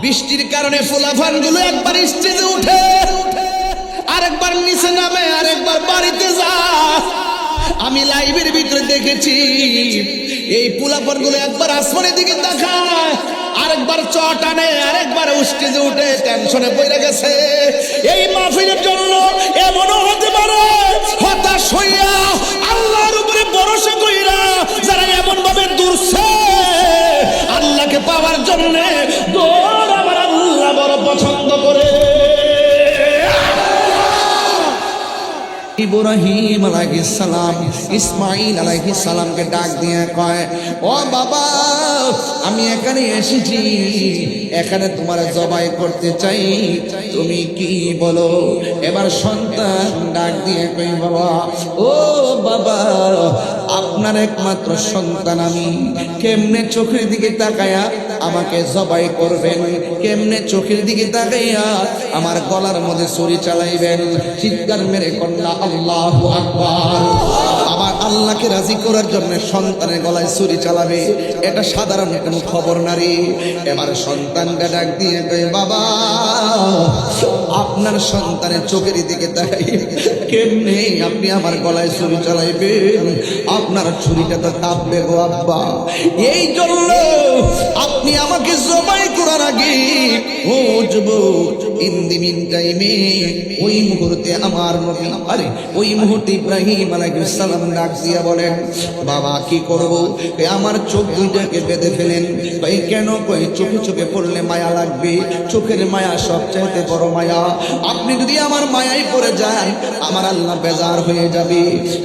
বৃষ্টির কারণে ফুলাফানগুলো একবার স্টেজে উঠে, আরেকবার নিচে নামে, আরেকবার বাড়িতে যায়। আমি লাইভের ভিতরে দেখেছি এই পোলাপানগুলো একবার আসমানের দিকে তাকায়, আরেকবার চট আনে, আরেকবার স্টেজে উঠে টেনশনে পড়ে গেছে। এই মাহফিলের জন্য এমনও হতে পারে হতাশ হইয়া আল্লাহর উপরে ভরসা কইরা যারা এমন ভাবে দূরছে আল্লাহকে পাওয়ার জন্য দৌড় আমার আল্লাহ বড় পছন্দ করে। ইব্রাহিম আলাইহিস সালাম ইসমাইল আলাইহিস সালামকে ডাক দিয়ে কয়, ও বাবা, আমি এখানে এসেছি, এখানে তোমার জবাই করতে চাই, তুমি কি বলো? এবার সন্তান ডাক দিয়ে কই, বাবা, ও বাবা, আপনার একমাত্র সন্তান আমি, কেমনে চোখের দিকে তাকায়া আমাকে জবাই করবেন? কেমনে চোখের দিকে তাকাইয়া আমার গলার মধ্যে ছুরি চালাইবেন? চিৎকার মেরে কন্যা আল্লাহু আকবার। আবার আল্লাহকে রাজি করার জন্য সন্তানের গলায় ছুরি চালাবে, এটা সাধারণ কোনো খবর নারী। এবার সন্তানটা ডাক দিয়ে কয়, বাবা, আপনার সন্তানের চোখের দিকে তাকাই কেমনে আপনি আমার গলায় ছুরি চালাইবেন? আপনার ছুরিটা তো কাঁপবে গো আব্বা। এই জন্য আপনি আমাকে জবাই করার আগে ও যুবক, ইন দি মিন টাইমে ওই মুহূর্তে আমার নবী, আরে ওই মুহূর্তে ইব্রাহিম আলাইহিস সালাম ডাক দিয়া বলেন, বাবা কি করব? আমার চোখ দুইটাকে বেঁধে ফেলেন। ভাই কেন? কই চোখে চোখে পড়লে মায়া লাগবে, চোখের মায়া সবচাইতে বড় মায়া। আপনি যদি আমার মায়ায় পড়ে যান আমার আল্লাহ বেজার হয়ে যাবে।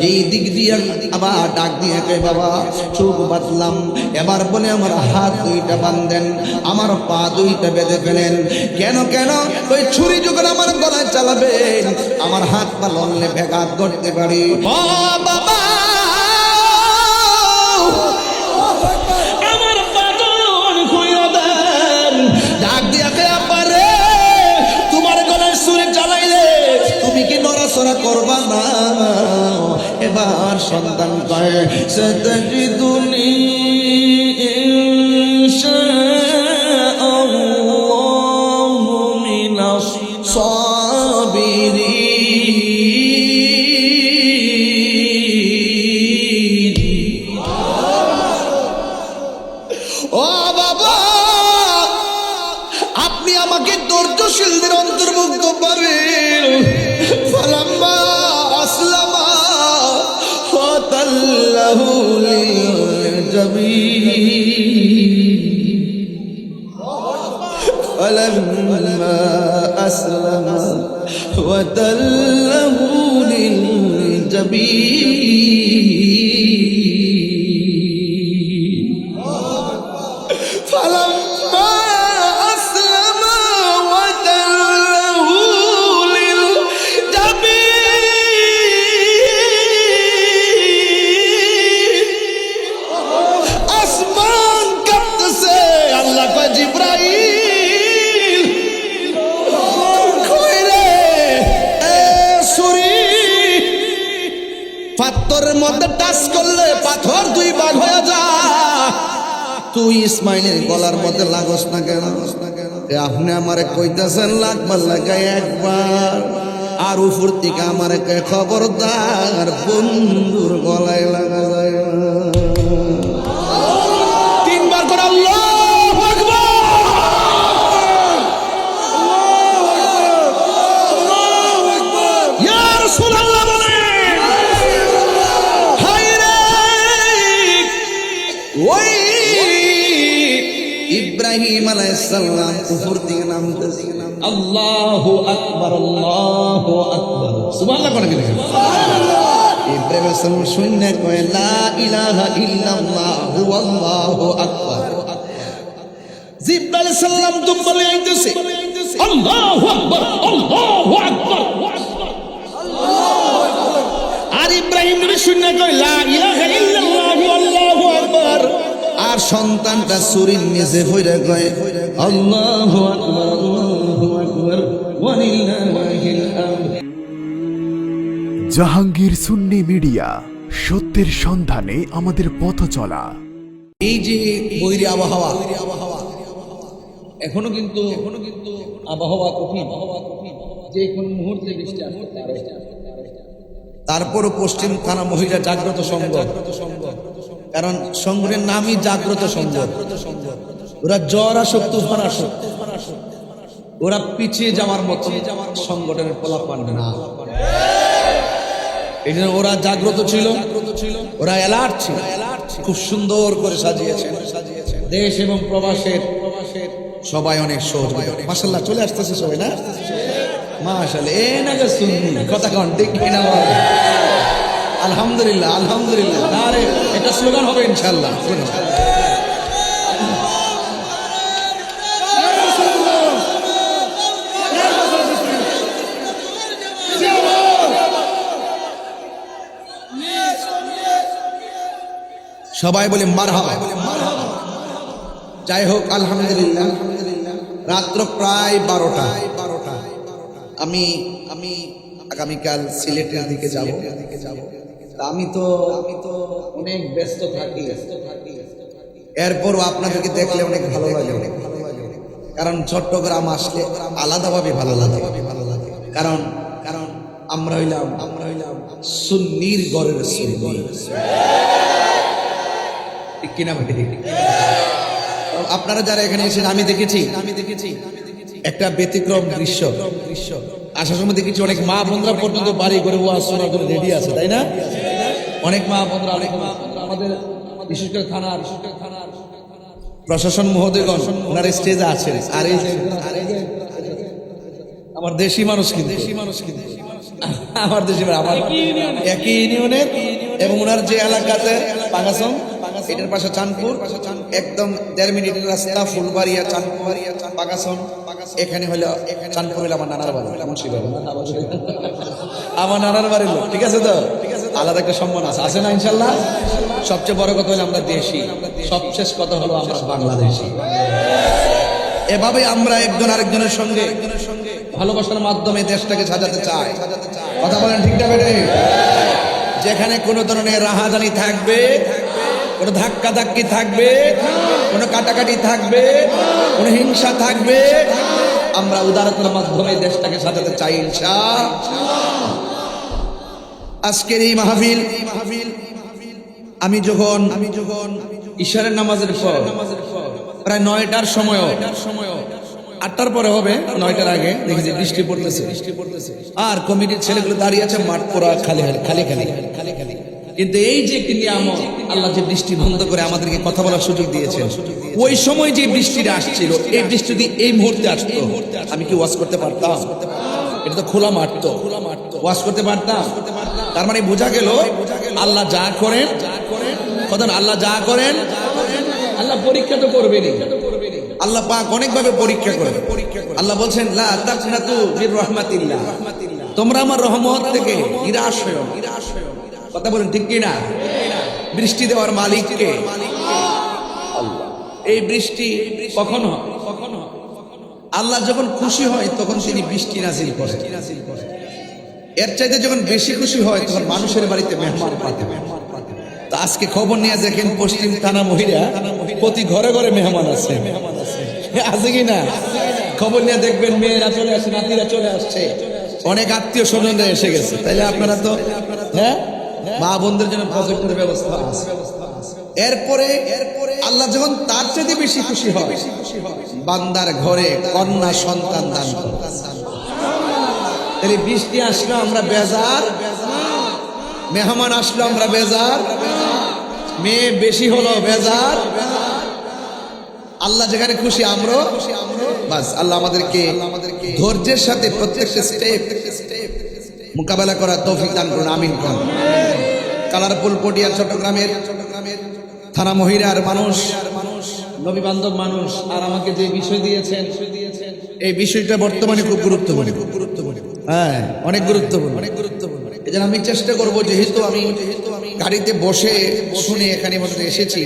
এই দিক দিয়ে আবার ডাক দিয়ে কই, বাবা চোখ বাঁধলাম, এবার বলে আমার হাত দুইটা বাঁধেন, আমার পা দুইটা বেঁধে ফেলেন। কেন কেন? ওই ছুরি যখন আমার গলায় চালাবেন আমার হাত পা লড়লে ব্যাঘাত করতে পারি। ও বাবা, আমার পাগল কইরা দেন। ডাক দিয়া কে, আপারে তোমার গলায় ছুরি চালাইলে তুমি কি নড়াচড়া করবা না? এবার সন্তান কয়, সাতাজিদুনি ইনশাআল্লাহু মিনাস সাবিরিন। ও বাবা, আপনি আমাকে ধৈর্যশীলদের অন্তর্ভুক্ত পাবেন। ফালাম্মা আসলামা ফাতাল্লাহু লিল জাবিন। ফালাম্মা আসলামা ফাতাল্লাহু লিল জাবিন। ফালাম্মা আসলামা ওয়াতাল্লাহু লিল জাবিন। আসমান কাঁপতেছে। আল্লাহ কয়, জিবরাইল কই রে? ছুরি পাথরের মধ্যে টাচ করলে পাথর দুই ভাগ হয়ে যায়। তুই ইসমাইলের গলার মধ্যে লাগস না কেন? আপনি আমারে কইতাছেন লাগবার লাগাই একবার, আর উপর থেকে আমারে কয় খবরদার বন্ধুর গলায় লাগা যায় না। তিনবার করে আল্লাহু আকবার। ইয়া রাসূলুল্লাহ বলেন, হায়রে ওই ইব্রাহিম আলাইহিস সালাম উপর দিকে নামতেছে। আল্লাহু আকবার, আল্লাহু আকবার, সুবহানাল্লাহ করে দিলেন। ইব্রাহিম আলাইহিস সালাম শুনে কয়, লা ইলাহা ইল্লাল্লাহু আল্লাহু আকবার। জিবরাইল আলাইহিস সালাম তো বলে আইতেছে, আল্লাহু আকবার, আল্লাহু আকবার, আল্লাহু আকবার। আর ইব্রাহিম নবী শুনে কয়, লা ইলাহা ইল্লাল্লাহু আল্লাহু আকবার। আর সন্তানটা ছুরির নিচে পড়ে কয়, আল্লাহু আকবার, আল্লাহু আকবার, ওয়া লিল্লাহিল হামদ। জাহাঙ্গীর সুন্নি মিডিয়া, সত্যের সন্ধানে আমাদের পথ চলা। এই যে বৈরী আবহাওয়া, এখনো কিন্তু আবহাওয়া কঠিন, যে কোন মুহূর্তে বৃষ্টি আসতে পারে। তারপরও পশ্চিম থানা মহিলা জাগ্রত সংঘ, কারণ সংঘের নামই জাগ্রত সংঘ। ওরা জ্বর আসুক তুফান আসুক, ওরা পিছিয়ে যাওয়ার মতো সংগঠনের ফলাফল না। এই জন্য ওরা জাগ্রত ছিল, ওরা অ্যালার্ট ছিল, খুব সুন্দর করে সাজিয়েছেন। দেশ এবং প্রবাসের সবাই অনেক সহযোগিতা, মাশাআল্লাহ চলে আসতেছে সবাই না, মাশাআল্লাহ। এ না যে সুন্নি কথা কন ঠিক কিনা বল? আলহামদুলিল্লাহ, আলহামদুলিল্লাহ। আরে এটা স্লোগান হবে ইনশাআল্লাহ। সবাই বলে মারহাবা। যাই হোক, আলহামদুলিল্লাহ। রাত্র প্রায় 12টা। আমি আগামীকাল সিলেটের দিকে যাব। আমি তো অনেক ব্যস্ত থাকি, এরপরও আপনাদেরকে দেখলে অনেক ভালো লাগে, কারণ চট্টগ্রাম আসলে আলাদাভাবে ভালো লাগে। কারণ আমরা হইলাম সুন্নির ঘরের সুন্নি, ঠিক কিনা ভাই? আপনারা যারা এখানে এসেছেন, আমি দেখেছি একটা ব্যতিক্রম দৃশ্য। আসার সময় দেখেছি অনেক মা বোনরা পর্যন্ত বাড়ি করে ওয়াজ শোনার জন্য রেডি আছে, তাই না? অনেক মা বোনরা, আমাদের বিশেষ করে থানার প্রশাসন মহোদয়গণ ওনার স্টেজে আছেন। আর এই যে আমার দেশি মানুষ, কিন্তু আমার দেশি আমার একই ইউনিয়নের, এবং ওনার যে এলাকাতে পাগাসন, এটার পাশে চাঁদপুর, একদম 1.5 মিনিটের রাস্তা, ফুলবাড়িয়া, চাঁদপুর, পাগাসন। এখানে হলো চাঁদপুর হলো আমার নানার বাড়ি, আমার নানার বাড়ির লোক, ঠিক আছে তো? আলাদা একটা সম্মান আছে না ইনশাল্লাহ? সবচেয়ে বড় কথা হলো আমরা দেশি, সবশেষ কথা হলো আমরা বাংলাদেশি। এভাবে আমরা একজন আরেকজনের সঙ্গে ভালোবাসার মাধ্যমে দেশটাকে সাজাতে চাই। কথা বলেন ঠিক না বেটে? যেখানে কোনো ধরনের রাহাজানি থাকবে, কোনো ধাক্কা ধাক্কি থাকবে, কোনো কাটাকাটি থাকবে, কোনো হিংসা থাকবে, আমরা উদারতার মাধ্যমে দেশটাকে সাজাতে চাই ইনশাআল্লাহ। আজকের এই মাহফিল আমি যখন ইশারের নামাজের পর প্রায় 9টার সময়, 8টার পরে হবে, 9টার আগে দেখেছি বৃষ্টি পড়তেছে, আর কমিটির ছেলেগুলো দাঁড়িয়ে আছে, মাঠ পুরা খালি খালি। কিন্তু এই যে একটি নিয়ামত, আল্লাহ যে বৃষ্টি বন্ধ করে আমাদেরকে কথা বলার সুযোগ দিয়েছেন, ওই সময় যে বৃষ্টিটা আসছিল, এই বৃষ্টি যদি এই মুহূর্তে আসতো, আমি কি ওয়াজ করতে পারতাম? এটা তো খোলা মাঠ, তো ওয়াজ করতে পারতাম। তার মানে বোঝা গেল আল্লাহ যা করেন, কথা আল্লাহ যা করেন, আল্লাহ পরীক্ষা তো করবেনই। আল্লাহ পাক অনেকভাবে পরীক্ষা করেন। আল্লাহ বলছেন, লা তাকনাতু মির রাহমাতিল্লাহ, তোমরা আমার রহমত থেকে নিরাশ হয়ো। কথা বলেন ঠিক কি না? বৃষ্টি দেওয়ার মালিককে আল্লাহ। এই বৃষ্টি কখন হয়? আল্লাহ যখন খুশি হয় তখন তিনি বৃষ্টি নাজিল করেন। এর চাইতে যখন বেশি খুশি হয় তখন মানুষের বাড়িতে মেহমান পাঠান। তা আজকে খবর নিয়ে দেখেন, পশ্চিম থানা মহিলা প্রতি ঘরে ঘরে মেহমান আছে, আছে কি না? খবর নিয়ে দেখবেন মেয়েরা চলে আসছে, নাতিরা চলে আসছে, অনেক আত্মীয় স্বজনরা এসে গেছে। তাইলে আপনারা তো মা বোনদের জন্য প্রজেক্টের ব্যবস্থা আছে। এরপরে আল্লাহ যখন তার চেয়ে বেশি খুশি হয়, বান্দার ঘরে কন্যা সন্তান দান করে। তাহলে বৃষ্টি আসলো আমরা বেজার, মেহমান আসলো আমরা বেজার, মেয়ে বেশি হলো বেজার। আল্লাহ যেখানে খুশি আমরা বাস। আল্লাহ আমাদেরকে ধৈর্যের সাথে প্রত্যেকটা স্টেপ মোকাবেলা করার তৌফিক দান করুন, আমিন করুন। কালারপুল পটিয়া চট্টগ্রামের থানা মহিলার মানুষ, নবী বান্ধব মানুষ, আর আমাকে যে বিষয় দিয়েছেন, এই বিষয়টা বর্তমানে খুব গুরুত্বপূর্ণ, হ্যাঁ অনেক গুরুত্বপূর্ণ। এই জন্য আমি চেষ্টা করবো, যেহেতু আমি গাড়িতে বসে শুনে এখানে এসেছি,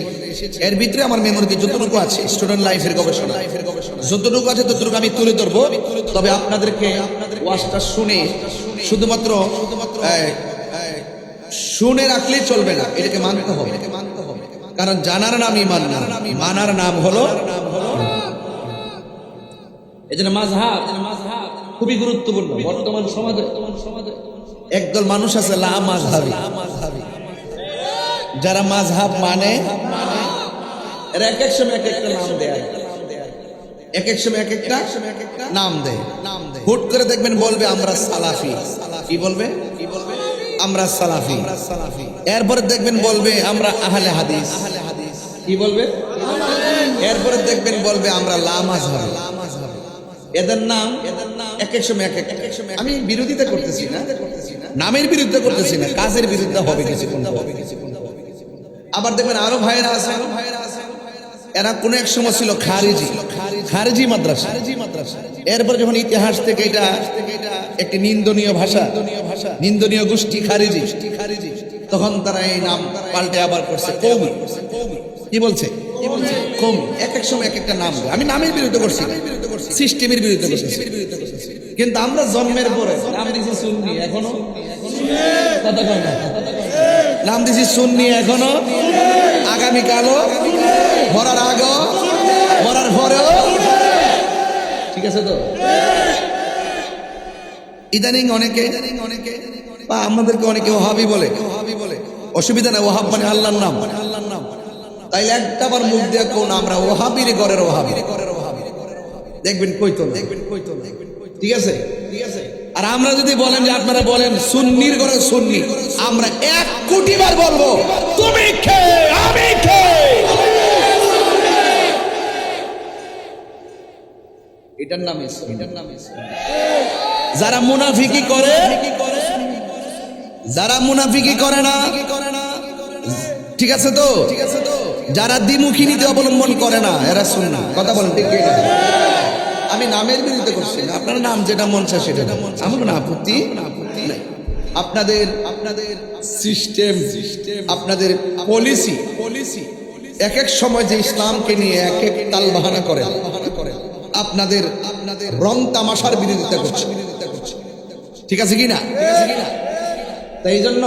এর ভিতরে আমার মেমোরিতে যতটুকু আছে, স্টুডেন্ট লাইফের গবেষণা যতটুকু আছে ততটুকু আমি তুলে ধরবো। তবে আপনাদেরকে ওয়াজটা শুনে শুধুমাত্র শুনে রাখলেই চলবে না, এটাকে মানতে হবে। কারণ জানার নাম ইমান না, মানার নাম হলো এজন্য মাযহাব খুবই গুরুত্বপূর্ণ বর্তমান সমাজে। একদল মানুষ আছে লা মাযহাবী, যারা মাযহাব মানে এরা এক এক সময় এক একটা নাম দেয়, এক এক সময় এক একটা নাম দেয়। হুট করে দেখবেন বলবে আমরা সালাফি। কি বলবে? আমরা সালাফি। এরপরে দেখবেন বলবে আমরা আহলে হাদিস। কি বলবে? এরপরে দেখবেন বলবে আমরা লা মাযহাবী। এদের নাম এক এক সময় এক এক। আমি বিরোধিতা করতেছি না, নামের বিরুদ্ধে করতেছি না, কাজের বিরুদ্ধে হবে কিছুক্ষণ। আবার দেখবেন আরো ভাইরা আছে, এরা কোন এক সময় ছিল খারিজি মাদ্রাসা। এরপর যখন ইতিহাস থেকে এটা একটি নিন্দনীয় ভাষা, নিন্দনীয় গোষ্ঠী খারিজি, তখন তারা এই নাম পাল্টে আবার করছে কওমি। কি বলছে? কওমি। এক এক সময় এক একটা নাম। আমি নামের বিরুদ্ধে করছি, সিস্টেমের বিরুদ্ধে করছি। কিন্তু আমরা জন্মের পরে নাম দিয়েছি সুন্নি, এখনো কথা কয় না। নাম দিয়েছি সুন্নি এখনো, আগামীকালও, মরার আগে, মরার পরেও। ঠিক আছে তো? ইদানিং অনেকে বা আমাদেরকে অনেকে ওহাবি বলে। অসুবিধা না, ওহাব মানে আল্লাহর নাম। তাই একটা বার মুখ দিয়ে কোন আমরা ওহাবির ঘরের ওহাবি দেখবেন কইতো না। ঠিক আছে? আর আমরা যদি বলেন যে আপনারা বলেন সুন্নির ঘরে সুন্নি, আমরা 1 কোটি বার বলবো তুমি কে আমি কে। এটার নাম যারা মুনাফিকি করে, যারা মুনাফিকি করে না, ঠিক আছে তো, যারা দ্বিমুখী নীতি অবলম্বন করে না, এরা সুন্নি। কথা বলেন ঠিক কি না? আমি নামের বিরুদ্ধে করছি না, আপনার নাম যেটা মন চায় সেটা, আমার কোনো আপত্তি নাই। আপনাদের সিস্টেম, আপনাদের পলিসি এক এক সময় যে ইসলামকে নিয়ে এক এক তাল বাহানা করে, আপনাদের রং তামাশার বিরোধিতা করছে। ঠিক আছে কি না? তাই জন্য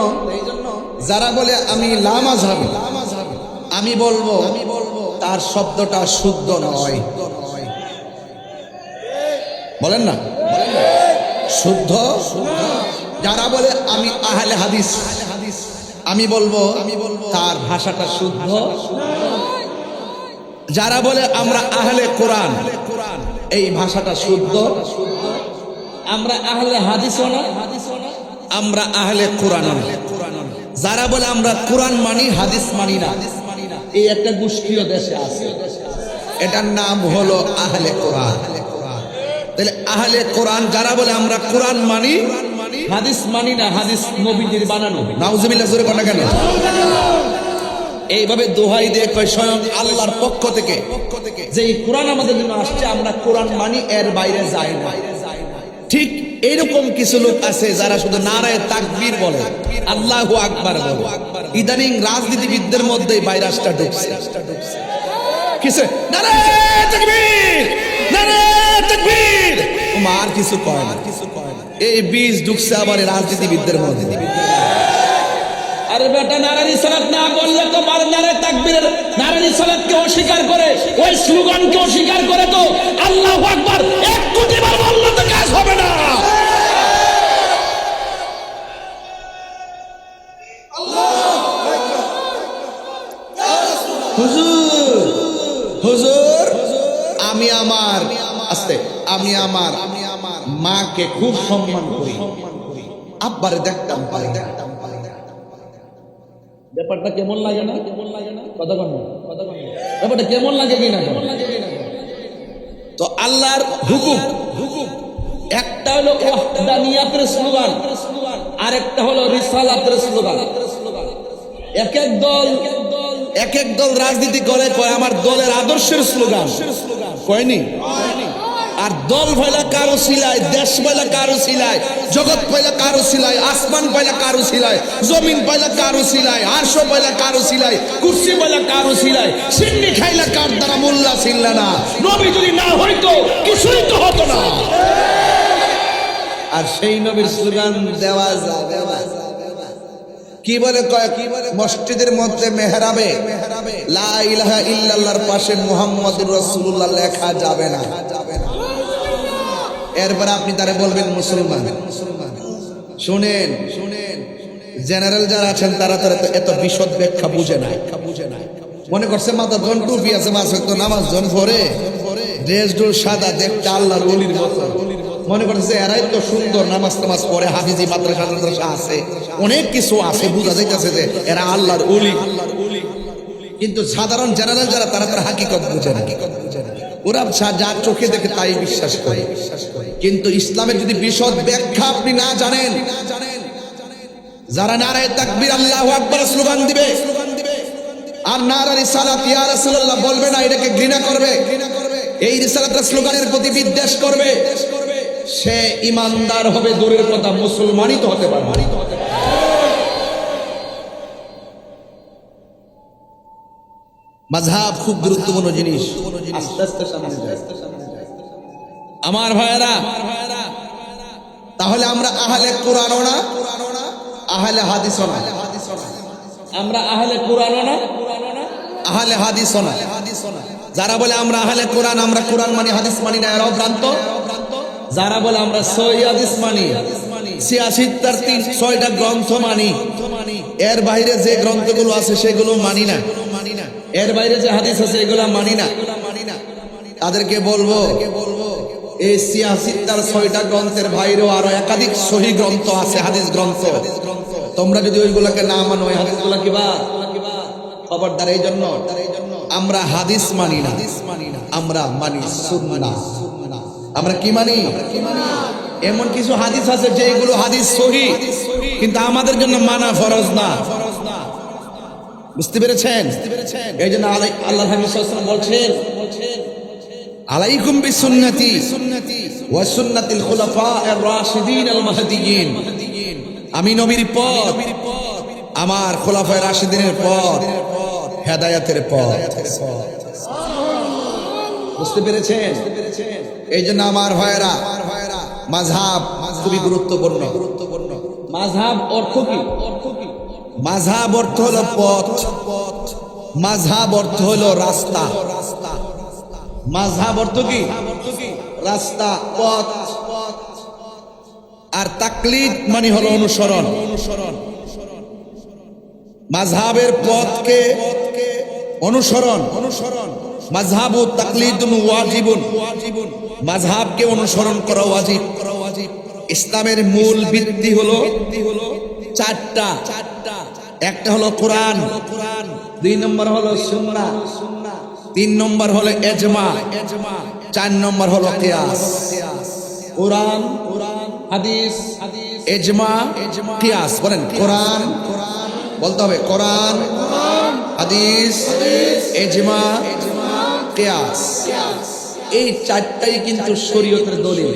যারা বলে আমি লা মাযহাবী, আমি বলবো তার শব্দটা শুদ্ধ নয়। বলেন না শুদ্ধ। যারা বলে আমি আহলে হাদিস, আমি বলবো তার ভাষাটা শুদ্ধ। যারা বলে আমরা আহলে কোরআন, এই ভাষাটা শুদ্ধ। আমরা আহলে হাদিসও না, আমরা আহলে কোরআনও না। যারা বলে আমরা কোরআন মানি হাদিস মানি না, এই একটা গোষ্ঠীও দেশে আছে, এটার নাম হলো আহলে কোরআন। তাহলে আহলে কোরআন যারা বলে আমরা কোরআন মানি হাদিস মানি না, হাদিস নবীজির বানানো, নাউজুবিল্লাহ জোরে কথা কেন? এইভাবে দোহাই দিয়ে কয় স্বয়ং আল্লাহর পক্ষ থেকে যে এই কোরআন আমাদের জন্য আসছে, আমরা কোরআন মানি, এর বাইরে যাই না। ঠিক এইরকম কিছু লোক আছে যারা শুধু নারায়ে তাকবীর বলে, আল্লাহু আকবার বলে। ইদানিং রাজনীতিবিদদের মধ্যে ভাইরাসটা ঢুকছে। কিসে? নারায়ে তাকবীর, নারায়ে তাকবীর, আর কিছু কয় না। এই বীজ ঢুকছে আবার রাজনীতিবিদদের মধ্যে। আরে বেটা, নারায়ে রিসালাত না বললে তো নারায়ে তাকবীরের নারায়ে রিসালাতকে অস্বীকার করে, ওই স্লোগানকে অস্বীকার করে, তো আল্লাহু আকবার 1 কোটি বার বললে তো কাজ হবে না। হুজুর আমি আমার মাকে খুব সম্মান করি, আব্বারে দেখতাম। ব্যাপারটা কেমন লাগে না? কথা কন না, ব্যাপারটা কেমন লাগে কিনা? তো আল্লাহর হুকুম, একটা হলো ওয়াহদানিয়াতের স্লোগান, আর একটা হলো রিসালাতের স্লোগান। এক এক দল রাজনীতি করে, কয় আমার দলের আদর্শের স্লোগান, কয়নি? আর দল পয়লা কারো সিলায়, দেশ পয়লা কারো সিলায়, জগৎ পয়লা কারো সিলায়, আসমান পয়লা কারো সিলায়, জমিন পয়লা কারো সিলায়, আরশ পয়লা কারো সিলায়, কুরসি পয়লা কারো সিলায়, সিন্নি খাইলা কার দ্বারা মোল্লা ছিল্লা না, নবী যদি না হইতো কিছুই তো হতো না। আর সেই নবীর স্লোগান দেওয়া যাবে না। কি বলে? মসজিদের মধ্যে মেহরাবে লা ইলাহা ইল্লাল্লাহর পাশে মুহাম্মাদুর রাসূলুল্লাহ লেখা যাবে না। এরপরে আপনি তারে বলবেন মুসলমান। শুনেন, জেনারেল যারা আছেন তারা এত বিশদ ব্যাখ্যা বুঝে না। মনে করছে মাথা জন টুপি আছে, মাছ তো নামাজ জন পড়ে, ড্রেস ডুল সাদা, দেখতে আল্লাহর ওলির মতো। মনে করছে এরাই তো সুন্দর, নামাজ টামাজ পড়ে, হাফিজি মাদ্রাসা আছে, অনেক কিছু আছে, বুঝা যাইতেছে যে এরা আল্লাহর ওলি। কিন্তু সাধারণ জেনারেল যারা তারা তার হাকিকত বুঝে না। ওরা যা চোখে দেখে তাই বিশ্বাস করে। কিন্তু ইসলামের যদি বিশদ ব্যাখ্যা আপনি না জানেন, যারা নারায়ে তাকবীর আল্লাহু আকবার স্লোগান দিবে আর নারা রিসালাত ইয়া রাসূলুল্লাহ বলবে না, এটাকে ঘৃণা করবে, এই রিসালাতের স্লোগানের প্রতি বিদ্বেষ করবে, সে ইমানদার হবে দূরের কথা, মুসলমানই তো হতে পারবে না। মাযহাব খুব গুরুত্বপূর্ণ জিনিস। আস্তে আস্তে সামনে যায় আমার ভাইয়েরা। তাহলে আমরা আহলে কোরআনও না, আহলে হাদিসও না। আমরা আহলে কোরআনও না, আহলে হাদিসও না। যারা বলে আমরা আহলে কোরআন, আমরা কোরআন মানি হাদিস মানি না, এরাও ভ্রান্ত। যারা বলে আমরা সহিহ হাদিস মানি, 86টা গ্রন্থ মানি, এর বাইরে যে গ্রন্থগুলো আছে সেগুলো মানি না, এর বাইরে যে হাদিস আছে এগুলো মানি না, তাদেরকে বলবো এই 86টা গ্রন্থের বাইরেও আরো একাধিক সহিহ গ্রন্থ আছে, হাদিস গ্রন্থ। তোমরা যদি ওইগুলোকে না মানো, ওই হাদিসগুলো কি বাদ? খবরদার। এই জন্য আমরা হাদিস মানি না, আমরা মানি সুন্নাহ। আমরা কি মানি? এমন কিছু হাদিস আছে যেগুলো হাদিস সহিহ, কিন্তু আমাদের জন্য মানা ফরজ না। বুঝতে পেরেছেন? এই জন্য আল্লাহর হাবিব সাল্লাল্লাহু আলাইহি ওয়াসাল্লাম বলছেন, আলাইকুম বিসুন্নতি ওয়া সুন্নাতিল খুলাফায়ে রাশিদিন আল মাহদিয়িন। আমি নবীর পথ, আমার খুলাফায়ে রাশিদিনের পথ, হেদায়েতের পথ। বুঝতে পেরেছেন? এই জন্য আমার ভাইয়েরা, মাযহাব খুবই গুরুত্বপূর্ণ। মাযহাব অর্থ কি? মাযহাব অর্থ হলো পথ, মাযহাব অর্থ হলো রাস্তা। মাযহাব অর্থ কি? রাস্তা, পথ। আর তাকলিদ মানে হলো অনুসরণ। মাযহাবের পথকে অনুসরণ। মাযহাবু তাকলিদুন ওয়াজিবুন। মাযহাবকে অনুসরণ করা ওয়াজিব। ইসলামের মূল ভিত্তি হলো চারটা। একটা হলো কোরআন, 2 নম্বর হলো সুন্নাহ, 3 নম্বর হলো ইজমা, 4 নম্বর হলো কিয়াস। কোরআন, হাদিস, ইজমা, কিয়াস। বলেন কোরআন, বলতে হবে কোরআন, হাদিস, ইজমা, কিয়াস। এই চারটাই কিন্তু শরীয়তের দলিল।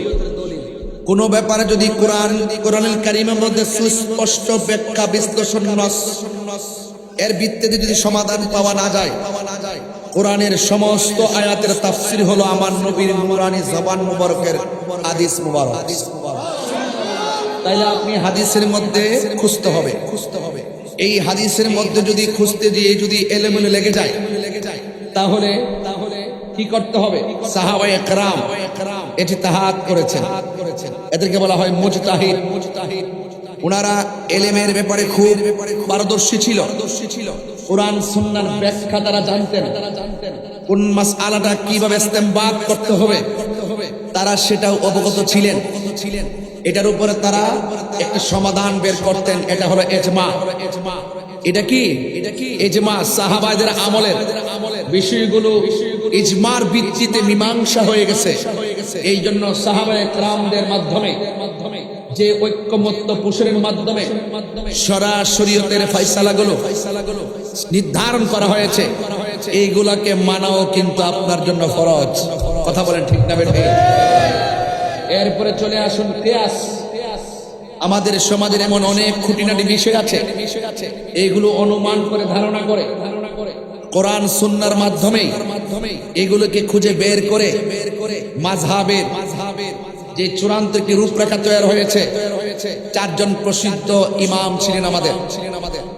কোন ব্যাপারে যদি কোরআনুল কারীমের মধ্যে সুস্পষ্ট ব্যাখ্যা, বিশ্লেষণ, এর ভিত্তিতে যদি সমাধান পাওয়া না যায়, কোরআনের সমস্ত আয়াতের তাফসীর হলো আমার নবীর নূরানী জবান মুবারকের হাদিস মুবারক। তাইলে আপনি হাদিসের মধ্যে খুঁজতে হবে। এই হাদিসের মধ্যে যদি খুঁজতে গিয়ে যদি এলোমেলো লেগে যায়, তাহলে কি করতে হবে? সাহাবায়ে কেরাম ইজতিহাদ করেছেন, এদেরকে বলা হয় মুজতাহিদ। ওনারা ইলমের ব্যাপারে খুব পারদর্শী ছিল। কোরআন সুন্নাহর ব্যাখ্যা তারা জানতেন, কোন মাসআলাটা কিভাবে ইস্তেমবাত করতে হবে তারা সেটাও অবগত ছিলেন। এটার উপরে তারা একটা সমাধান বের করতেন, এটা হলো ইজমা। এটা কি? ইজমা সাহাবাদের আমলের বিষয়গুলো ইজমার ভিত্তিতে মীমাংসা হয়ে গেছে। এই জন্য সাহাবায়ে কেরামদের মাধ্যমে যে ঐক্যমত্য পোষণের মাধ্যমে শরীয়তের ফয়সালাগুলো নির্ধারণ করা হয়েছে, এইগুলাকে মানাও কিন্তু আপনার জন্য ফরজ। কথা বলেন ঠিক না বেঠিক? এরপরে চলে আসুন কিয়াস। আমাদের সমাজের এমন অনেক খুঁটিনাটি বিষয় আছে, এইগুলো অনুমান করে ধারণা করে কোরআন সুন্নাহর মাধ্যমে এগুলোকে খুঁজে বের করে মাযহাবের যে চূড়ান্ত কি রূপরেখা তৈরি হয়েছে। 4 জন প্রসিদ্ধ ইমাম ছিলেন আমাদের।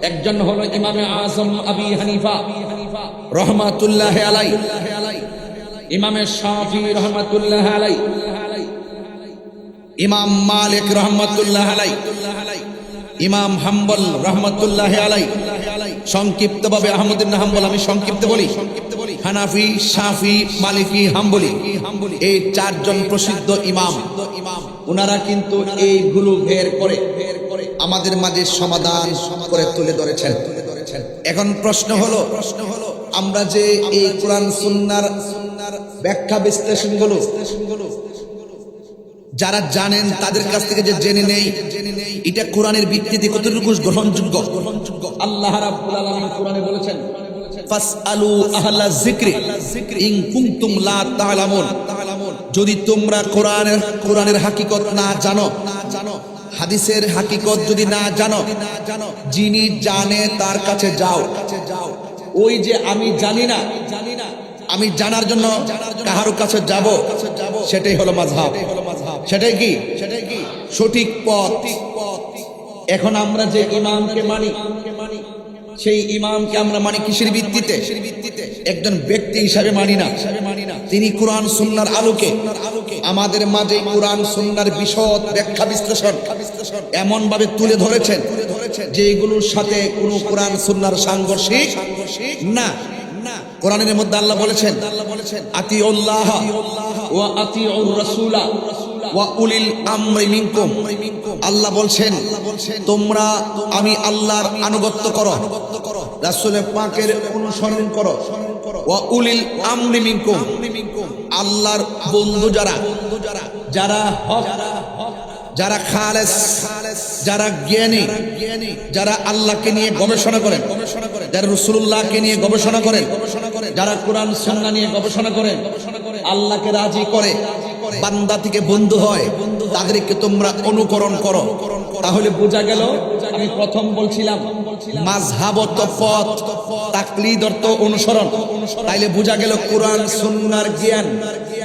একজন হলো ইমামে আযম আবি হানিফা রাহমাতুল্লাহি আলাইহি, ইমামে শাফি রাহমাতুল্লাহি আলাইহি, ইমাম মালিক রহমাতুল্লাহ আলাই, ইমাম হাম্বল রহমাতুল্লাহ আলাই, সংক্ষিপ্তভাবে আহমদ ইবনে হাম্বল আমি সংক্ষিপ্ত বলি, হানাফি, শাফি, মালিকি, হাম্বলি, এই চারজন প্রসিদ্ধ ইমাম, ওনারা কিন্তু এইগুলো বের করে আমাদের মাঝে সমাধান করে তুলে ধরেছেন। এখন প্রশ্ন হলো, আমরা যে এই কোরআন সুন্নাহর ব্যাখ্যা বিশ্লেষণগুলো যারা জানেন তাদের কাছ থেকে যে জেনে নেই এটা কোরআনের ভিত্তিতে কতটুকু গ্রহণযোগ্য। আল্লাহ রাব্বুল আলামিন কোরআনে বলেছেন, ফাসআলু আহলা যিকরি ইন কুনতুম লা তা'লামুন, যদি তোমরা কোরআনের হাকিকত না জানো, হাদিসের হাকিকত যদি না জানো, যিনি জানে তার কাছে যাও। ওই যে আমি জানি না, আমি জানার জন্য কাহার কাছে যাব, সেটাই হলো মাযহাব, সেটাই কি সঠিক পথ। এখন আমরা যে ইমামকে মানি, সেই ইমামকে আমরা মানি কিসের ভিত্তিতে? একজন ব্যক্তি হিসাবে মানি না, তিনি কোরআন সুন্নাহর আলোকে আমাদের মাঝে কোরআন সুন্নাহর বিশদ ব্যাখ্যা বিশ্লেষণ এমন ভাবে তুলে ধরেছেন যেগুলোর সাথে কোনো কোরআন সুন্নাহর সাংঘর্ষিক না। কোরআনের মধ্যে আল্লাহ বলেছেন, আতিউল্লাহ ওয়া আতিউর রাসূলা ওয়া উলিল আমরি মিনকুম। আল্লাহ বলছেন, তোমরা আমি আল্লাহর আনুগত্য করো, রাসূলের পাকের অনুসরণ করো, ওয়া উলিল আমরি মিনকুম, আল্লাহর বন্ধু যারা হক, যারা খালেস, যারা জ্ঞানী, যারা আল্লাহকে নিয়ে গবেষণা করেন, যারা রাসূলুল্লাহকে নিয়ে গবেষণা করেন, যারা কোরআন সুন্নাহ নিয়ে গবেষণা করেন, আল্লাহকে রাজি করে বান্দা থেকে বন্ধু হয়, তাদেরকে তোমরা অনুকরণ করো। তাহলে বোঝা গেল, আমি প্রথম বলছিলাম মাযহাব অর্থ পথ, তাকলিদ অর্থ অনুসরণ। তাইলে বোঝা গেল কোরআন সুন্নাহর জ্ঞান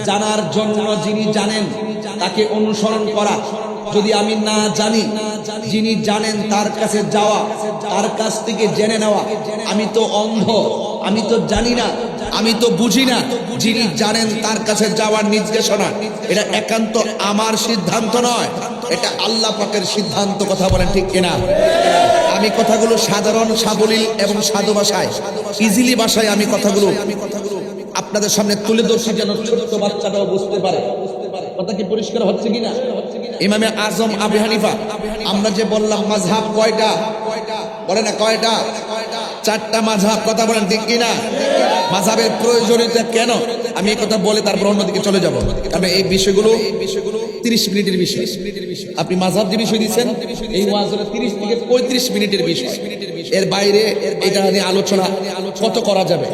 জানার জন্য যিনি জানেন তাকে অনুসরণ করা। যদি আমি না জানি, যিনি জানেন তার কাছে যাওয়া, তার কাছ থেকে জেনে নেওয়া। আমি তো অন্ধ, আমি তো জানি না, আমি তো বুঝি না, যিনি জানেন তার কাছে যাওয়ার নির্দেশনা এটা একান্ত আমার সিদ্ধান্ত নয়, এটা আল্লাহ পাকের সিদ্ধান্ত। কথা বলেন ঠিক কিনা? আমি কথাগুলো সাধারণ, সাবলীল এবং সাধু ভাষায়, ইজিলি ভাষায় আমি কথাগুলো আপনাদের সামনে তুলে ধরছি, যেন ছোট্ট বাচ্চাটাও বুঝতে পারে। কথা কি পরিষ্কার হচ্ছে কিনা? ইমামে আজম আবু হানিফা, আমরা যে বললাম মাযহাব কয়টা, বলে না কয়টা? চারটা মাযহাব। কথা বলেন ঠিক কিনা? মাযহাবের প্রয়োজনীয়তা কেন, আমি এই কথা বলে তারপর অন্যদিকে চলে যাব। তবে এই বিষয়গুলো 30 মিনিটের বিষয়। আপনি মাযহাব যে বিষয় দিচ্ছেন, এই ওয়াজের 30 থেকে 35 মিনিটের বিষয়। এর বাইরে এটা নিয়ে আলোচনা কত করা যাবে।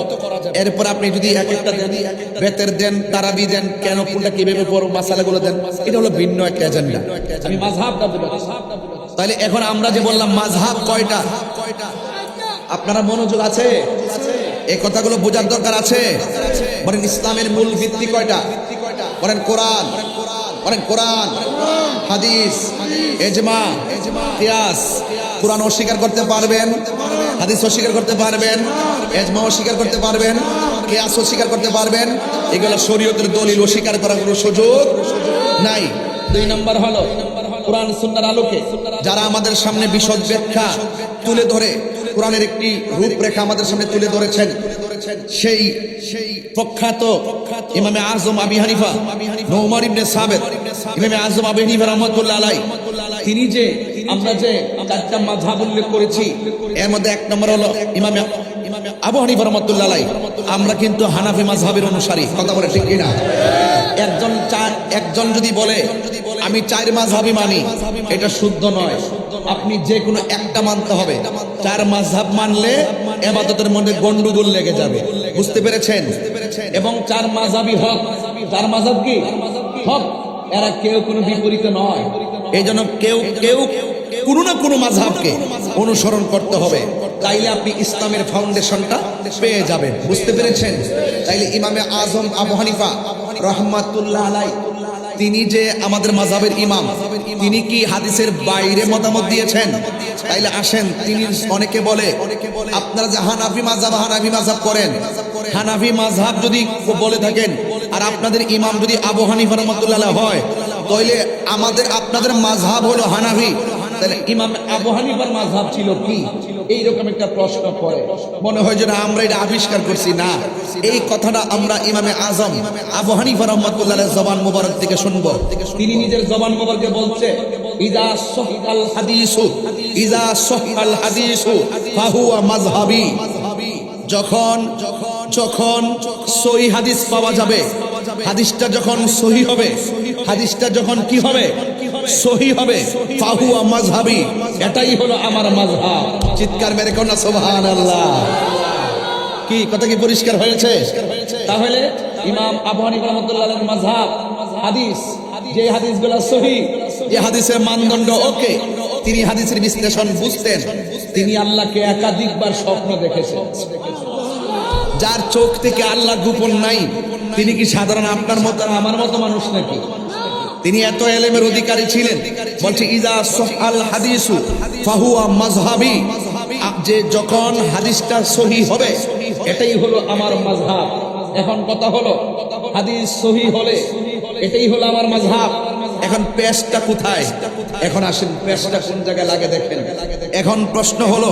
এরপর আপনি যদি এক একটা দেন, বেতের দেন, তারাবি দেন, কেন কোনটা কিভাবে পড়ব, মাসালাগুলো দেন, এটা হলো ভিন্ন একটা এজেন্ডা। আমি মাযহাবটা বলবো। তাহলে এখন আমরা যে বললাম মাযহাব কয়টা, আপনারা মনোযোগ আছে? এই কথাগুলো বোঝার দরকার আছে। বলেন ইসলামের মূল ভিত্তি কয়টা? বলেন কোরআন, বলেন কোরআন, হাদিস, ইজমা, কিয়াস। কোরআন অস্বীকার করতে পারবেন, হাদিস অস্বীকার করতে পারবেন, ইজমা অস্বীকার করতে পারবেন, কিয়াস অস্বীকার করতে পারবেন। এগুলো শরীয়তের দলিল, অস্বীকার করার কোনো সুযোগ নাই। 2 নম্বর হলো কোরআন সুন্নাহর আলোকে যারা আমাদের সামনে বিশদ ব্যাখ্যা তুলে ধরে কোরআনের একটি রূপরেখা আমাদের সামনে তুলে ধরেছেন, সেই প্রখ্যাত ইমামে আজম আবু হানিফা নুমান ইবনে সাবিত, ইমামে আজম আবু হানিফা রাহমাতুল্লাহ আলাইহি, তিনি যে আমরা যে চারটা মাযহাব উল্লেখ করেছি, এর মধ্যে 1 নম্বর হলো ইমামে আবু হানিফা রাহমাতুল্লাহ আলাইহি। আমরা কিন্তু হানাফি মাযহাবের অনুসারী। কথা বলে ঠিক কিনা? একজন যদি বলে আমি 4 মাযহাবই মানি, এটা শুদ্ধ নয়। আপনি যে কোনো একটা মানতে হবে। 4 মাযহাব মানলে ইবাদতের মধ্যে গন্ডগোল লেগে যাবে। বুঝতে পেরেছেন? এবং 4 মাযহাবই হক। 4 মাযহাব কি হক? এরা কেউ কোনো বিপরীত নয়। এই জন্য কেউ কোনো না কোনো মাযহাবকে অনুসরণ করতে হবে, তাইলে আপনি ইসলামের ফাউন্ডেশনটা পেয়ে যাবেন। বুঝতে পেরেছেন? তাইলে ইমামে আজম আবু হানিফা রাহমাতুল্লাহ আলাইহি, তিনি যে আমাদের মাযহাবের ইমাম, তিনি কি হাদিসের বাইরে মতামত দিয়েছেন? তাইলে আসেন, তিনি অনেকে বলে আপনারা যে হানাফি মাযহাব করেন, হানাফি মাযহাব যদি বলে থাকেন আর আপনাদের ইমাম যদি আবু হানিফা রাহমাতুল্লাহ হয়, তাইলে আপনাদের মাযহাব হলো হানাফি, তাহলে ইমাম আবু হানিফার মাযহাব ছিল কি? এইরকম একটা প্রশ্ন করে মনে হয় যে না আমরা এটা আবিষ্কার করছি। না, এই কথাটা আমরা ইমামে আজম আবু হানিফা রাহমাতুল্লাহর জবান মুবারক থেকে শুনবো। তিনি নিজের জবান মুবারকে বলছে, ইজা সহাল হাদিসু ফাহুয়া মাযহাবি। যখন সহিহ হাদিস পাওয়া যাবে, হাদিসটা যখন সহিহ হবে, হাদিসটা যখন কি হবে? সহিহ হবে, ফাহুয়া মাযহাবি, এটাই হলো আমার মাযহাব। চিৎকার মেরে কোন সুবহানাল্লাহ। কি কথা কি পরিষ্কার হয়েছে? তাহলে ইমাম আবু হানিফা রাহমাতুল্লাহর মাযহাব হাদিস, যে হাদিসগুলো সহিহ, যে হাদিসের মানদণ্ড ওকে, তিনি হাদিসের বিশ্লেষণ বুঝতেন। তিনি আল্লাহকে একাধিকবার স্বপ্ন দেখেছেন। যার চোখ থেকে আল্লাহ গোপন নাই, তিনি কি সাধারণ আপনার মতো আমার মতো মানুষ নাকি? তিনি এত এলেমের অধিকারী ছিলেন। বলছে ইজা সহাল হাদিসু ফাহুয়া মাযহাবি, যে যখন হাদিসটা সহিহ হবে এটাই হলো আমার মাযহাব। এখন কথা হলো হাদিস সহিহ হলে এটাই হলো আমার মাযহাব। এখন পেশটা কোথায়? এখন আসেন পেশটা কোন জায়গায় লাগে দেখেন। এখন প্রশ্ন হলো,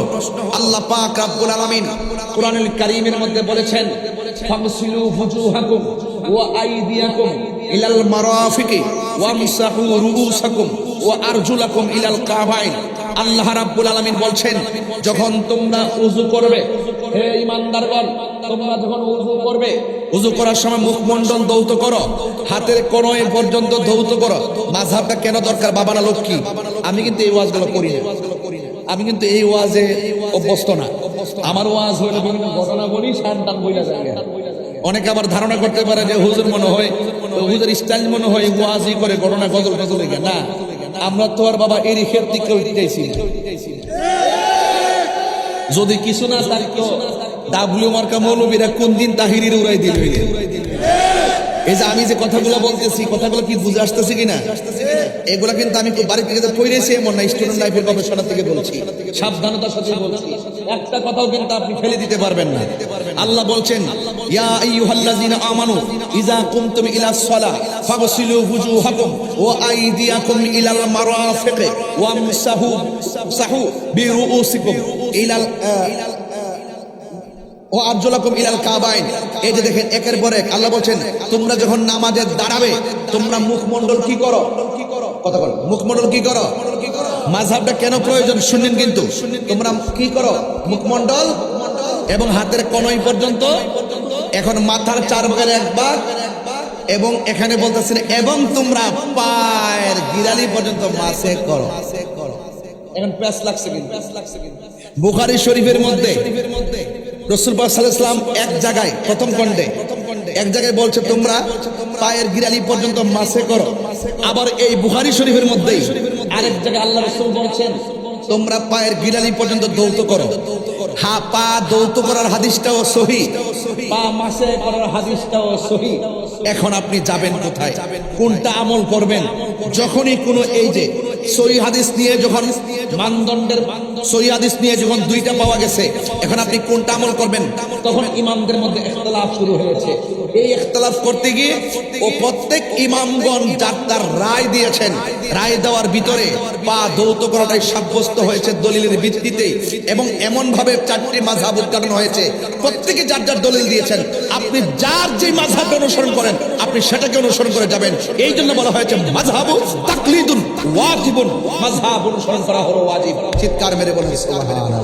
আল্লাহ পাক রব্বুল আলামিন কোরআনুল কারীমের মধ্যে বলেছেন, ফাগসিলু ফুজুহাকুম ওয়া আইদিয়াকুম ইলাল মারাফিকি ওয়ামসাহু রুউসাকুম ওয়া আরজুলাকুম ইলাল কাবাইন। আল্লাহ রাব্বুল আলামিন বলছেন, যখন তোমরা ওযু করবে, হে ঈমানদারগণ, তোমরা যখন ওযু করবে, ওযু করার সময় মুখমণ্ডল ধৌত করো, হাতের কোণয় পর্যন্ত ধৌত করো। মাযহাবটা কেন দরকার বাবারা লক্ষ্মী? আমি কিন্তু এই ওয়াজগুলো করি না, আমি কিন্তু এই ওয়াজে অভ্যস্ত না। আমার ওয়াজ হলো বিভিন্ন ঘটনা বলি, সান্তান বইলা যায়। অনেকে আবার ধারণা করতে পারে যে হুজুর মনে হয়, হুজুর স্টাইল মনে হয় ওয়াজই করে, ঘটনা গজল গজল লেগে না। আমরা তো আর বাবা এরই ক্ষেত থেকে উঠতেছি। যদি কিছু না থাকতো ডাব্লিউ মার্কা মৌলবীরা কোন দিন তাহিরির উড়াই দিবে। এই যে আমি যে কথাগুলো বলতেছি, কথাগুলো কি বুঝে আসতেছে কিনা? এগুলা কিন্তু আমি বাড়ি থেকে পড়েছি এমন না, স্টুডেন্ট লাইফের গবেষণা থেকে বলছি, সাবধানতার সাথে বলছি। একটা কথাও কিন্তু আপনি ফেলে দিতে পারবেন না। আল্লাহ বলছেন, ইয়া আইয়ুহাল্লাযিনা আমানু ইযা কুমতুম ইলাস সালাহ ফাগসিলু ওয়ুজুহাকুম ওয়া আইদিয়াকুম ইলাল মারাফিকি ওয়ামসাহু বিরুউসিকুম ইলাল ও আরজুলাকুম ইলাল কাবাইন। এই যে দেখেন, একের পর এক আল্লাহ বলছেন, তোমরা যখন নামাজে দাঁড়াবে তোমরা মুখমণ্ডল কি করো? কথা বলো, মুখমণ্ডল কি করো? মাযহাবটা কেন প্রয়োজন শুনেন কিন্তু। তোমরা কি করো? মুখমণ্ডল এবং হাতের কনুই পর্যন্ত। এখন মাথার চার ভাগের এক ভাগ, এবং এখানে বলতেছেন এবং তোমরা পায়ের গিরালি পর্যন্ত মাসে করো। এখন প্যাস লাগছে কিন্তু। বুখারী শরীফের মধ্যে রাসূল পাক সাল্লাল্লাহু আলাইহি ওয়াসাল্লাম এক জায়গায় প্রথম খণ্ডে এক জায়গায় বলছে তোমরা পায়ের গিরালি পর্যন্ত মাসে করো। আবার এই বুখারী শরীফের মধ্যেই আরেক জায়গায় আল্লাহ রাসূল বলছেন তোমরা পায়ের গিরালি পর্যন্ত দৌত করো। হ্যাঁ, পা দৌত করার হাদিসটাও সহিহ, পা মাসে করার হাদিসটাও সহিহ। এখন আপনি যাবেন কোথায়? কোনটা আমল করবেন? যখনই কোনো এই যে সহিহ হাদিস নিয়ে যখন মানদণ্ডের সহিহ হাদিস নিয়ে যখন দুইটা পাওয়া গেছে, এখন আপনি কোনটা আমল করবেন? তখন ইমামদের মধ্যে ইখতিলাফ শুরু হয়েছে। এই ইখতিলাফ করতে গিয়ে ও প্রত্যেক ইমামগণ যার তার রায় দিয়েছেন, রায় দেওয়ার ভিতরে পা দৌত করাটাই সাব্যস্ত হয়েছে দলিলের ভিত্তিতে, এবং এমন ভাবে চারটি মাযহাব উৎপাদন হয়েছে, প্রত্যেকে যার যার দলিল দিয়েছেন। আপনি যার যে মাযহাব অনুসরণ করেন আপনি সেটাকে অনুসরণ করে যাবেন। এই জন্য বলা হয়েছে মাযহাবু তাকলিদুন ওয়াজিবুন, মাযহাব অনুসরণ করা হলো ওয়াজিব। চিৎকার মেরে বলেন সুবহানাল্লাহ।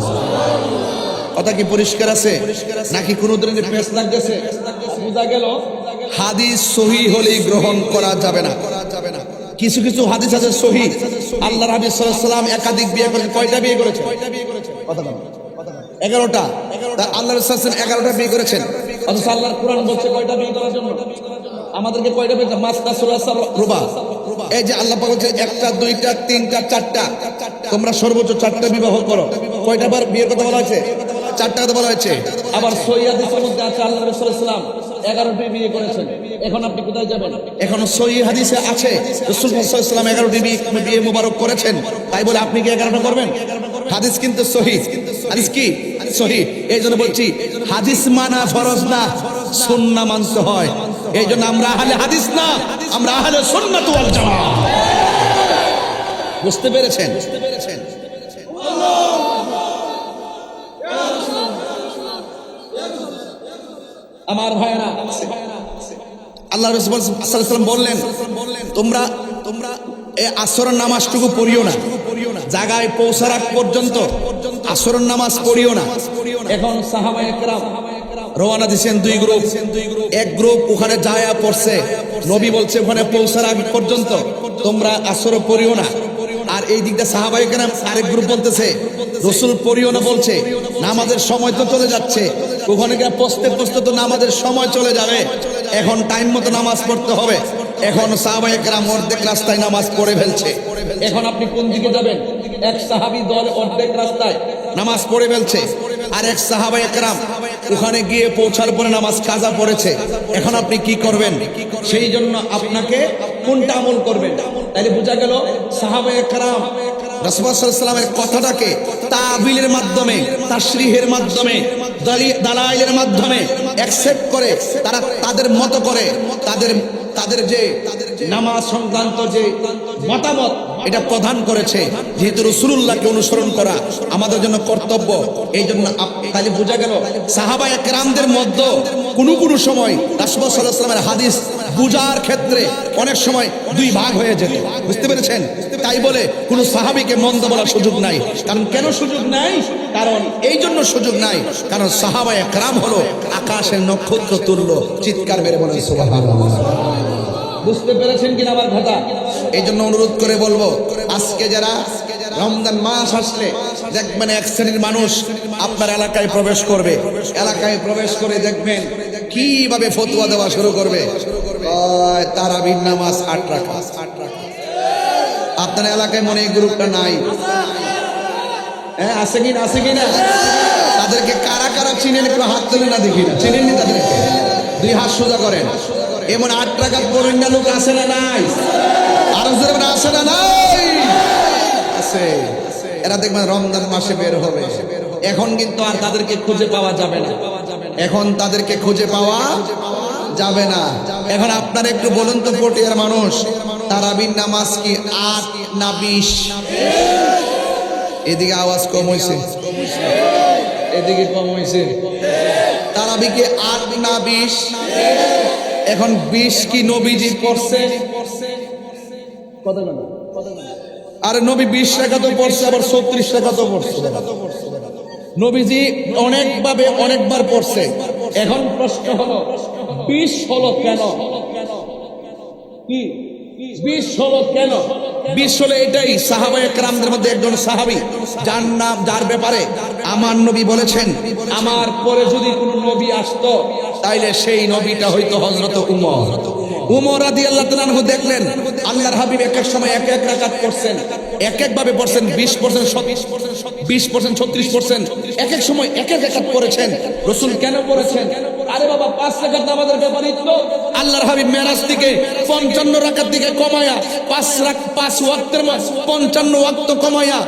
কথা কি পরিষ্কার আছে নাকি কোনো ধরনের পেশ লাগতেছে? বোঝা গেল হাদিস সহিহ হলেই গ্রহণ করা যাবে না। কিছু কিছু হাদিস আছে সহিহ। আল্লাহ নবী সাল্লাল্লাহু আলাইহি ওয়াসাল্লাম একাধিক বিয়ে করেছেন। কয়টা বিয়ে করেছেন? 11টা। আল্লাহ রাসূল 11টা বিয়ে করেছেন। অথচ আল্লাহর কোরআন বলছে কয়টা বিয়ে করার জন্য? আমাদেরকে কয়টা বিয়ে? মাসনা সুলাসা রুবা। এই যে আল্লাহ পাক বলছে 1টা 2টা 3টা 4টা, তোমরা সর্বোচ্চ 4টা বিবাহ করো। কয়টা বার বিয়ের কথা বলা হয়েছে? 4টা কথা বলা হয়েছে। আবার সহিহ হাদিসের মধ্যে আছে আল্লাহ রাসূল সাল্লাল্লাহু আলাইহি ওয়াসাল্লাম 11টি বিয়ে করেছেন। এখন আপনি কোথায় যাবেন? এখন সহিহ হাদিসে আছে রাসূল সাল্লাল্লাহু আলাইহি ওয়াসাল্লাম 11টি বিয়ে মোবারক করেছেন, তাই বলে আপনি কি 11টা করবেন? হাদিস কিন্তু সহিহ। হাদিস কি সহিহ। এই জন্য বলছি হাদিস মানা ফরজ না, সুন্নাহ মানতে হয়। এই জন্য আমরা আহলে হাদিস না, আমরা আহলে সুন্নাত ওয়াল জামাত। বুঝতে পেরেছেন? আমার ভাইরা, আল্লাহ রাসূল সাল্লাল্লাহু আলাইহি ওয়াসাল্লাম বললেন, তোমরা এই আসরের নামাজটুকু পড়িও না, জায়গায় পৌঁছার আগ পর্যন্ত আসরের নামাজ পড়িও না। এখন সাহাবায়ে কেরাম রওনা দিয়েছেন দুই গ্রুপ, এক গ্রুপ ওখানে যায়া পড়ছে, নবী বলছে ওখানে পৌঁছার আগ পর্যন্ত তোমরা আসর পড়িও না। আর এই দিকটা সাহাবায়ে কেরাম আরেক গ্রুপ বলতেছে রাসূল পড়িও না বলছে, নামাজের সময় তো চলে যাচ্ছে, ওখানে গিয়ে পৌঁছতে পৌঁছতে তো নামাজের সময় চলে যাবে, এখন টাইম মতো নামাজ পড়তে হবে। এখন সাহাবায়ে কেরাম অর্ধেক রাস্তায় নামাজ পড়ে ফেলছে। এখন আপনি কোন দিকে যাবেন? এক সাহাবী দল অর্ধেক রাস্তায় নামাজ পড়ে ফেলছে, আর এক সাহাবায়ে কেরাম ওখানে গিয়ে পৌঁছার পরে নামাজ কাজা পড়েছে। এখন আপনি কি করবেন? সেই জন্য আপনাকে কোনটা আমল করবেন? তাইলে বোঝা গেল সাহাবায়ে কেরাম রাসূল সাল্লাল্লাহু আলাইহি ওয়াসাল্লামের কথাটাকে তাবিলের মাধ্যমে, তাশরিহের মাধ্যমে, দালাইলের মাধ্যমে অ্যাকসেপ্ট করে তারা তাদের মতো করে তাদের যে নামাজ সংক্রান্ত যে মতামত এটা প্রদান করেছে। যেহেতু রাসূলুল্লাহকে অনুসরণ করা আমাদের জন্য কর্তব্য, এই জন্য তাহলে বোঝা গেল সাহাবায়ে কেরামদের মধ্যে কোনো সময় রাসূল সাল্লাল্লাহু আলাইহি ওয়াসাল্লামের হাদিস বুঝার ক্ষেত্রে অনেক সময় দুই ভাগ হয়ে যেত। বুঝতে পেরেছেন? তাই বলে কোনো সাহাবীকে মন্দ বলার সুযোগ নাই। কারণ কেন সুযোগ নাই? কারণ এই জন্য সুযোগ নাই, কারণ সাহাবায়ে কেরাম হলো আকাশের নক্ষত্র তুল্য। চিৎকার মেরে বলেন সুবহানাল্লাহ। বুঝতে পেরেছেন কিনা আমার কথা? এই জন্য অনুরোধ করে বলবো, আজকে যারা রমজান মাস আসলে দেখবেন এক শ্রেণীর মানুষ আপনার এলাকায় প্রবেশ করবে, এলাকায় প্রবেশ করে দেখবেন কিভাবে ফতোয়া দেওয়া শুরু করবে। তারাবির নামাজ 8 রাকাত। আপনার এলাকায় মনে এই গ্রুপটা নাই? হ্যাঁ, আছে কিনা? তাদেরকে কারা কারা চিনেন একটু হাত তুলে না, দেখি না। চিনেননি তাদেরকে? 2 হাত সোজা করেন। এমন 8 রাকাত পড়েন না লোক আছে না নাই? আরো জোরে বলেন, আছে না নাই? আছে। এরা দেখবেন রমজান মাসে বের হবে। এখন কিন্তু আর তাদেরকে খুঁজে পাওয়া যাবে না। এখন তাদেরকে খুঁজে পাওয়া যাবে না। এখন আপনারা একটু বলুন তো, পটিয়ার মানুষ, তারাবির নামাজ কি 8 না 20? এদিকে আওয়াজ কম হয়েছে, এদিকে কম হয়েছে। তারাবি কি 8 না 20? এখন 20 কি নবীজি পড়ছে? কথা বলো। আর নবী 20 রাকাত পড়ছে, আবার 34 রাকাত পড়ছে। নবীজি অনেকবার পড়ছে। এখন প্রশ্ন হলো 20 হলো কেন? কি 20 হলো কেন? 20 হলো এটাই, সাহাবায়ে কেরামদের মধ্যে একজন সাহাবী যার ব্যাপারে আমার নবী বলেছেন, আমার পরে যদি কোনো নবী আসতো তাইলে সেই নবীটা হয়তো হযরত উমর রাদিয়াল্লাহু তাআলা আনহু। দেখলেন আল্লাহর হাবিব এক এক সময় এক এক রাকাত পড়ছেন, এক ভাবে পড়ছেন, 20%, 20%, 36%, এক এক সময় এক এক রাকাত পড়েছেন। রাসূল কেন পড়েছেন? আরে বাবা, 5 রাকাত নামাজের ব্যাপারই তো আল্লাহর হাবিব মেরাজ থেকে 55 রাকাত দিকে কমায়া 5 ওয়াক্তের 55 ওয়াক্ত কমায়া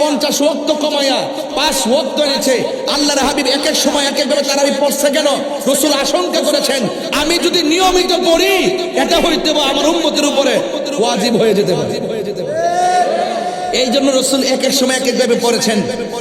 50 ওয়াক্ত কমায়া 5 ওয়াক্ত এনেছে। আল্লাহর হাবিব এক এক সময় এক এক ভাবে তারাবি পড়ছে কেন? রাসূল আশঙ্কা করেছেন আমি যদি নিয়মিত পড়ি এটা হইতে আমার উম্মতের উপরে ওয়াজিব হয়ে যেতে পারে। এই জন্য রাসূল এক এক সময় এক এক ভাবে পড়েছেন।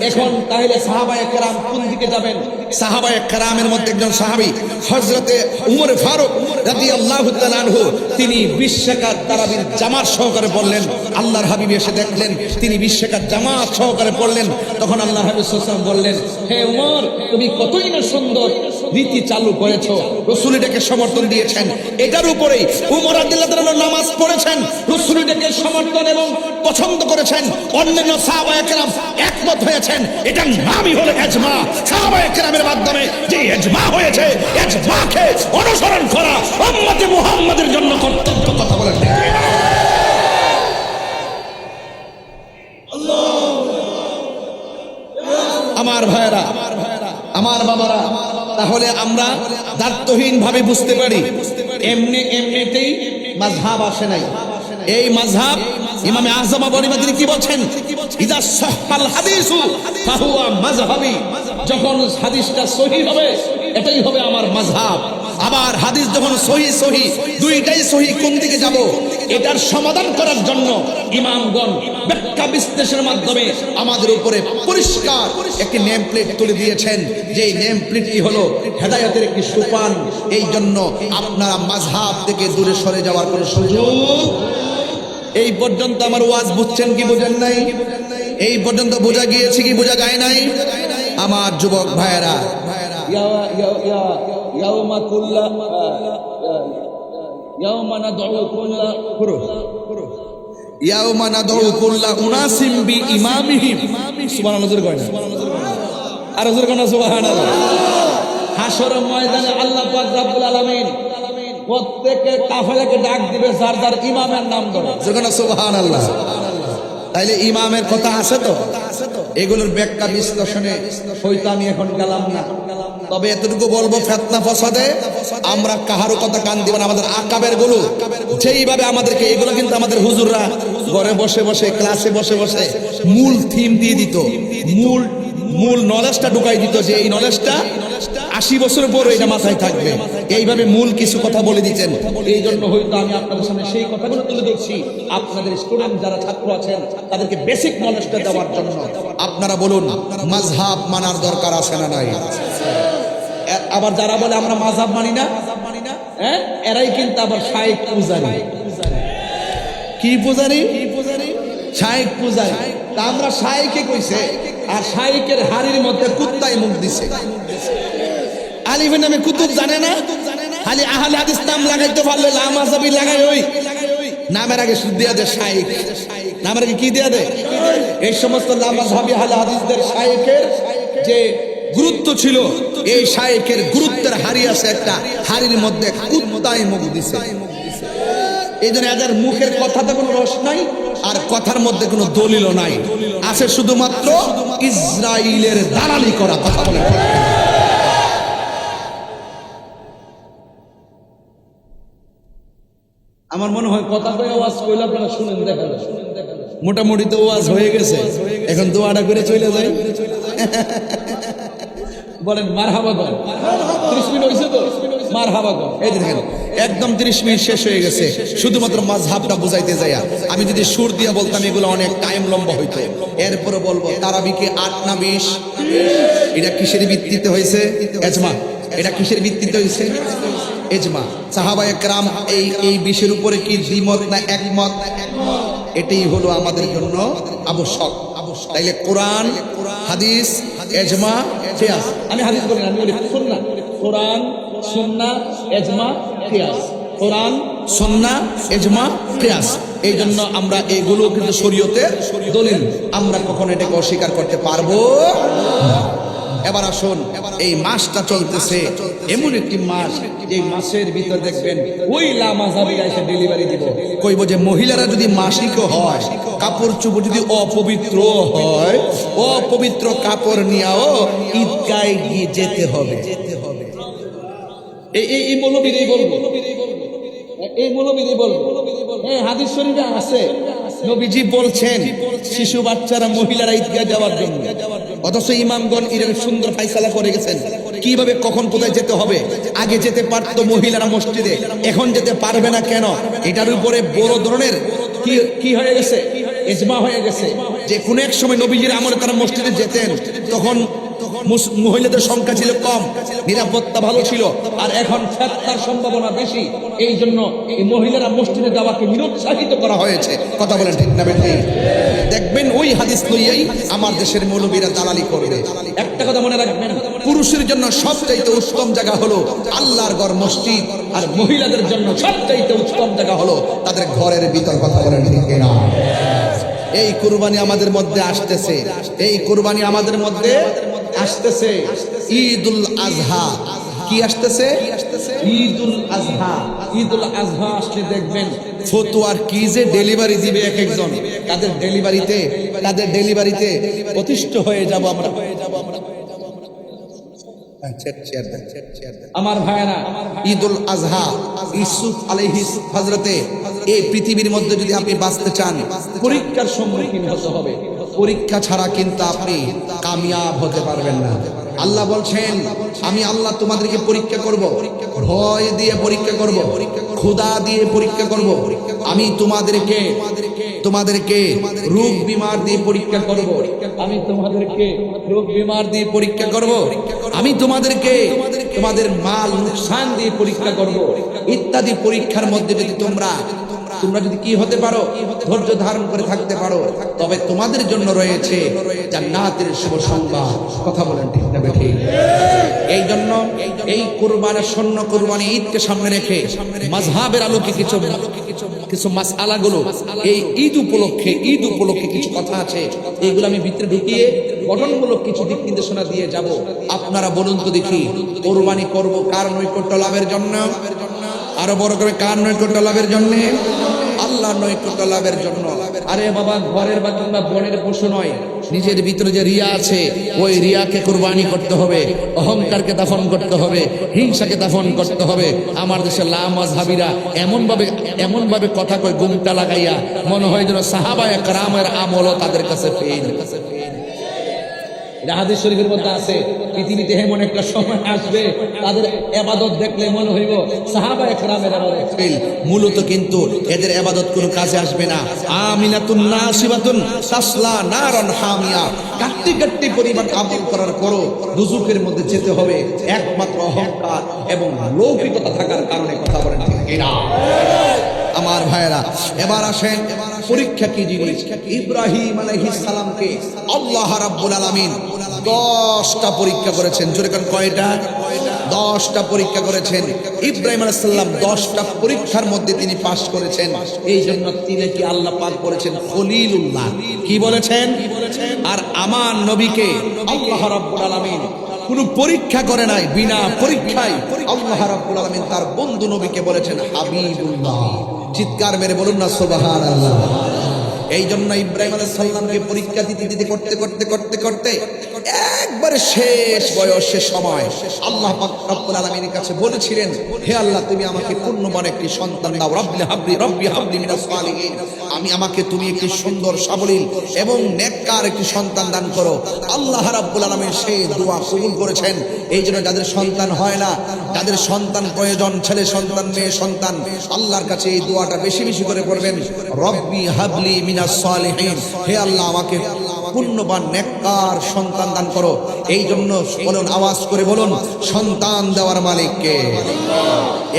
এখন তাহলে সাহাবায়ে কেরাম কোন দিকে যাবেন? সাহাবায়ে কেরামের মধ্যে একজন সাহাবী হযরতে উমর ফারুক রাদিয়াল্লাহু তাআলা আনহু, তিনি 20 রাকাত তারাবির জামাত সহকারে পড়লেন। আল্লাহর হাবিব এসে দেখলেন তিনি 20 রাকাত জামাত সহকারে পড়লেন। তখন আল্লাহর হাবিব সাল্লাল্লাহু আলাইহি ওয়াসাল্লাম বললেন, হে উমর, তুমি কতই না সুন্দর রীতি চালু করেছো। রাসূল এটাকে সমর্থন দিয়েছেন। এটার উপরেই উমর রাদিয়াল্লাহু তাআলা নামাজ পড়েছেন, রাসূল এটাকে সমর্থন এবং পছন্দ করেছেন। অন্যান্য সাহাবায়ে কেরাম একমত হয়েছেন। এটার নামই হলো ইজমা। সাহাবায়ে কেরামের মাধ্যমে যে ইজমা হয়েছে, ইজমাকে অনুসরণ করা উম্মতে মুহাম্মাদের জন্য কর্তব্য। কথা বলেন ঠিক না? আমার ভাইরা, আমার বাবারা, তাহলে আমরা দায়িত্বহীন ভাবে বুঝতে পারি এমনিতেই মাযহাব আসে নাই। এই মাযহাব ইমামে আযম আবু হানিফা তিনি কি বলছেন? ইযা সাহহাল হাদিসু ফাহুয়া মাযহাবি। যখন হাদিসটা সহিহ হবে এটাই হবে আমার মাযহাব। আবার হাদিস যখন সহি সহি দুইটাই সহি, কোন দিকে যাব এটার সমাধান করার জন্য ইমামগণ ব্যাখ্যা বিশ্লেষণের মাধ্যমে আমাদের উপরে পরিষ্কার একটি নেম প্লেট তুলে দিয়েছেন, যে নেম প্লেটটি হলো হেদায়েতের একটি সোপান। এই জন্য আপনারা মাযহাব থেকে দূরে সরে যাওয়ার কোনো সুযোগ। এই পর্যন্ত আমার ওয়াজ বুঝছেন কি বুঝেন নাই? এই পর্যন্ত বোঝা গিয়েছে কি বোঝা যায় নাই? আমার যুবক ভাইয়েরা, ইয়াউমা নাদউ কুল্লা উনাসিম বিইমামিহিম, সুবহানাল্লাহ জোরে কয় না, আর জোরে কয় না সুবহানাল্লাহ। হাশরের ময়দানে আল্লাহ পাক রব্বুল আলামিন প্রত্যেককে কাফেলাকে ডাক দিবে যার যার ইমামের নাম ধরে, জোরে কয় না সুবহানাল্লাহ। তাইলে ইমামের কথা আছে তো, এগুলোর ব্যাখ্যা বিশ্লেষণে হয়তো আমি এখন গেলাম না, তবে এতটুকু বলবো, ফিতনা ফসাদে আমরা কাহারও কথা কান দিব না। আমাদের আকাবের গুলো যেইভাবে আমাদেরকে, এগুলো কিন্তু আমাদের হুজুররা ঘরে বসে বসে ক্লাসে বসে বসে মূল থিম দিয়ে দিত, মূল নলেজটা ঢুকাই দিত, যে এই নলেজটা 80 বছরের পর এটা মাথায় থাকবে, এইভাবে মূল কিছু কথা বলে দিতেন। এই জন্য হয়তো আমি আপনাদের সামনে সেই কথাগুলো তুলে ধরছি, আপনাদের স্টুডেন্ট যারা ছাত্র আছেন তাদেরকে বেসিক নলেজটা দেওয়ার জন্য। আপনারা বলুন, মাযহাব মানার দরকার আছে না নাই? আবার যারা বলে আমরা মাযহাব মানি না, হ্যাঁ, এরাই কিন্তু আবার শাইখ পূজারী। কি পূজারী? শাইখ পূজারী। তা আমরা শাইখে কইছে, আর শাইখের হাড়ির মধ্যে কুত্তায় মুখ দিছে। আলিফের নামে কুতুব জানে না, খালি আহলে হাদিস নাম লাগাইতে পারলে লা মাযহাবী লাগাই, ওই নামের আগে সুদ দিয়া দেয় শাইখ, নামের আগে কি দিয়া দেয়? এই সমস্ত লা মাযহাবী আহলে হাদিসদের শাইখের যে গুরুত্ব ছিল, এই শাইখের গুরুত্বের হাড়ি আছে একটা, হাড়ির মধ্যে কুত্তায় মুখ দিছে। এই জন্য এদের মুখের কথাতে কোনো রস নাই, আর কথার মধ্যে কোনো দলিলও নাই, আছে শুধুমাত্র ইসরাইলের দালালি করা। কথা বলে আমার মনে হয় কথা কয়ে ওয়াজ কইলে আপনারা শুনেন, দেখা মোটামুটি তো ওয়াজ হয়ে গেছে, এখন দোয়াটা করে চলে যায়। বলেন মারহাবা গো, 30 মিনিট হইছে তো, মারহাবা গো। এই দেখেন একদম 30 মিনিট শেষ হয়ে গেছে, শুধুমাত্র মাযহাবটা বুঝাইতে যাইয়া। আমি যদি সুর দিয়া বলতাম এগুলো অনেক টাইম লম্বা হইতো। এরপরে বলবো তারাবি কি 8 না 20? এটা কিসের ভিত্তিতে হয়েছে? ইজমা। এটা কিসের ভিত্তিতে হয়েছে? ইজমা। সাহাবায়ে কেরাম এই বিষয়ের উপরে কি দ্বিমত না একমত? এটাই হলো আমাদের জন্য আবশ্যক। তাইলে কোরআন, হাদিস, ইজমা, কিয়াস। আমি হাদিস বলি না, আমি বলি সুন্নাহ। কোরআন, সুন্নাহ, ইজমা, কিয়াস। কোরআন, সুন্নাহ, ইজমা, কিয়াস। এই জন্য আমরা এগুলো কিন্তু শরীয়তের দলিল, আমরা কখনো এটাকে অস্বীকার করতে পারবো না। এবার আসুন, এই মাসটা চলতেছে, এমন একটি মাস, এই মাসের ভিতর দেখবেন ওই লা মাযহাবীরা এসে ডেলিভারি দিব, কইব যে মহিলারা যদি মাসিক হয়, কাপড় চোপড় যদি অপবিত্র হয়, অপবিত্র কাপড় নিয়েও ঈদগাহে গিয়ে যেতে হবে। এই মৌলবীরাই বলবো, এই মৌলবীরাই বলবো। হ্যাঁ, হাদিস শরীফে আছে, নবীজি বলছেন শিশু বাচ্চারা, মহিলারা ঈদগাহে যাওয়ার জন্য, অথচ ইমামগণ এর সুন্দর ফায়সালা করে গেছেন কিভাবে কখন কোথায় যেতে হবে। আগে যেতে পারতো মহিলারা মসজিদে, এখন যেতে পারবে না কেন? এটার উপরে বড় ধরনের কি হয়ে গেছে, ইজমা হয়ে গেছে, যে কোনো এক সময় নবীজির আমলে তারা মসজিদে যেতেন, তখন মহিলাদের সংখ্যা ছিল কম, নিরাপত্তা ভালো ছিল, আর এখন ফিতনার সম্ভাবনা বেশি। এই জন্য এই মহিলারা মসজিদে যাওয়াকে নিরুৎসাহিত করা হয়েছে। কথা বলেন ঠিক না বেঠিক? দেখবেন ওই হাদিস লইয়াই আমার দেশের মৌলবীরা দালালি করবে। একটা কথা মনে রাখবেন, পুরুষের জন্য সবচাইতে উত্তম জায়গা হলো আল্লাহর ঘর মসজিদ, আর মহিলাদের জন্য সবচাইতে উত্তম জায়গা হলো তাদের ঘরের ভিতর। কথা বলেন ঠিক না? এই কুরবানি আমাদের মধ্যে আসতেছে, এই কুরবানি আমাদের মধ্যে আসতেছে। ঈদুল আজহা কি আসতেছে? ঈদুল আজহা। ঈদুল আজহা আসলে দেখবেন ফতুয়ার কি যে ডেলিভারি দিবে এক একজন, তাদের ডেলিভারিতে প্রতিষ্ঠিত হয়ে যাব আমরা। আমার ভাইয়েরা, ঈদুল আজহা, ইউসুফ আলাইহিস হযরতে, এই পৃথিবীর মধ্যে যদি আপনি বাঁচতে চান, পরীক্ষার সম্মুখীন হতে হবে। পরীক্ষা ছাড়া কিন্তু আপনি কামিয়াব হতে পারবেন না। আল্লাহ বলছেন, আমি আল্লাহ তোমাদেরকে পরীক্ষা করব, ভয় দিয়ে পরীক্ষা করব, ক্ষুধা দিয়ে পরীক্ষা করব, আমি তোমাদেরকে রোগ বিমার দিয়ে পরীক্ষা করব, আমি তোমাদেরকে রোগ বিমার দিয়ে পরীক্ষা করব, আমি তোমাদেরকে তোমাদের মাল নুকসান দিয়ে পরীক্ষা করব, ইত্যাদি পরীক্ষার মধ্যে যদি তোমরা যদি কি হতে পারো, ধৈর্য ধারণ করে থাকতে পারো, তবে তোমাদের জন্য রয়েছে জান্নাতের শুভ সংবাদ। কথা বলেন ঠিক না বেঠিক? এই জন্য এই কুরবানের সৈন্য কুরবানি ঈদকে সামনে রেখে মাযহাবের আলোকে কিছু মাসআলাগুলো এই ঈদ উপলক্ষে কিছু কথা আছে, এইগুলো আমি ভিতরে ঢুকিয়ে গঠনমূলক কিছু দিক নির্দেশনা দিয়ে যাব। আপনারা বলুন তো দেখি, কুরবানি করব কার নৈকট্য লাভের জন্য? আরো বড় করে, কার নৈকট্য লাভের জন্য? আল্লাহর নৈকট্য লাভের জন্য। আরে বাবা, ঘরের বা কিংবা বনের পশু নয়, নিজের ভিতরে যে রিয়া আছে ওই রিয়াকে কুরবানি করতে হবে, অহংকারকে দাফন করতে হবে, হিংসাকে দাফন করতে হবে। আমার দেশের লামাযহাবীরা এমন ভাবে কথা কয় গুমটা লাগাইয়া, মনে হয় যেন সাহাবায়ে কেরামের আমলও তাদের কাছে ফেল। হাদিস শরীফের মধ্যে আছে, পৃথিবীতে এমন একটা সময় আসবে তাদের ইবাদত দেখলে মনে হইব সাহাবায়ে কেরামের ইবাদত ফেল। মূলত কিন্তু এদের ইবাদত কোনো কাজে আসবে না। আমিনাতুন নাসিবাতুন তাসলা নারান হামিয়া, কাট্টি পরিমাণ আমল করার পরও দুজুকের মধ্যে যেতে হবে একমাত্র অহংকার এবং লৌকিকতা থাকার কারণে। কথা বলেন ঠিক কিনা? আমার ভাইয়েরা, এবার আসেন পরীক্ষা কি জিনিস। ইব্রাহিম আলাইহিস সালামকে আল্লাহ রাব্বুল আলামিন 10টা পরীক্ষা করেছেন। জোরে কোন কয়টা? 10টা পরীক্ষা করেছেন। ইব্রাহিম আলাইহিস সালাম 10টা পরীক্ষার মধ্যে তিনি পাস করেছেন। এই জন্য তিনি কি আল্লাহ পাক বলেছেন খলিলুল্লাহ। কি বলেছেন? আর আমার নবীকে আল্লাহ রাব্বুল আলামিন কোনো পরীক্ষা করে নাই, বিনা পরীক্ষায় আল্লাহ রাব্বুল আলামিন তার বন্ধু নবীকে বলেছেন হাবিবুল্লাহ। চিৎকার মেরে বলুন না সুবহানাল্লাহ। এই জন্য ইব্রাহিম আলাইহিস সালামকে পরীক্ষা দিতে করতে একবারে শেষ বয়সের সময় আল্লাহ পাক রব্বুল আলামিনের কাছে বলেছিলেন, হে আল্লাহ, তুমি আমাকে পূর্ণবান একটি সন্তান দাও। রব্বি হাবলি মিনাস সালিহিন, আমাকে তুমি একটি সুন্দর সাবলীল এবং নেককার একটি সন্তান দান করো। আল্লাহ রাব্বুল আলামিন সেই দোয়া কবুল করেছেন। এই জন্য যাদের সন্তান হয় না, যাদের সন্তান প্রয়োজন, ছেলে সন্তান মেয়ে সন্তান, আল্লাহর কাছে এই দোয়াটা বেশি বেশি করে পড়বেন, রব্বি হাবলি মিনাস সালিহিন, হে আল্লাহ, আমাকে পূর্ণবান নেককার সন্তান দান করো। এই জন্য বলুন, আওয়াজ করে বলুন, সন্তান দেওয়ার মালিক কে?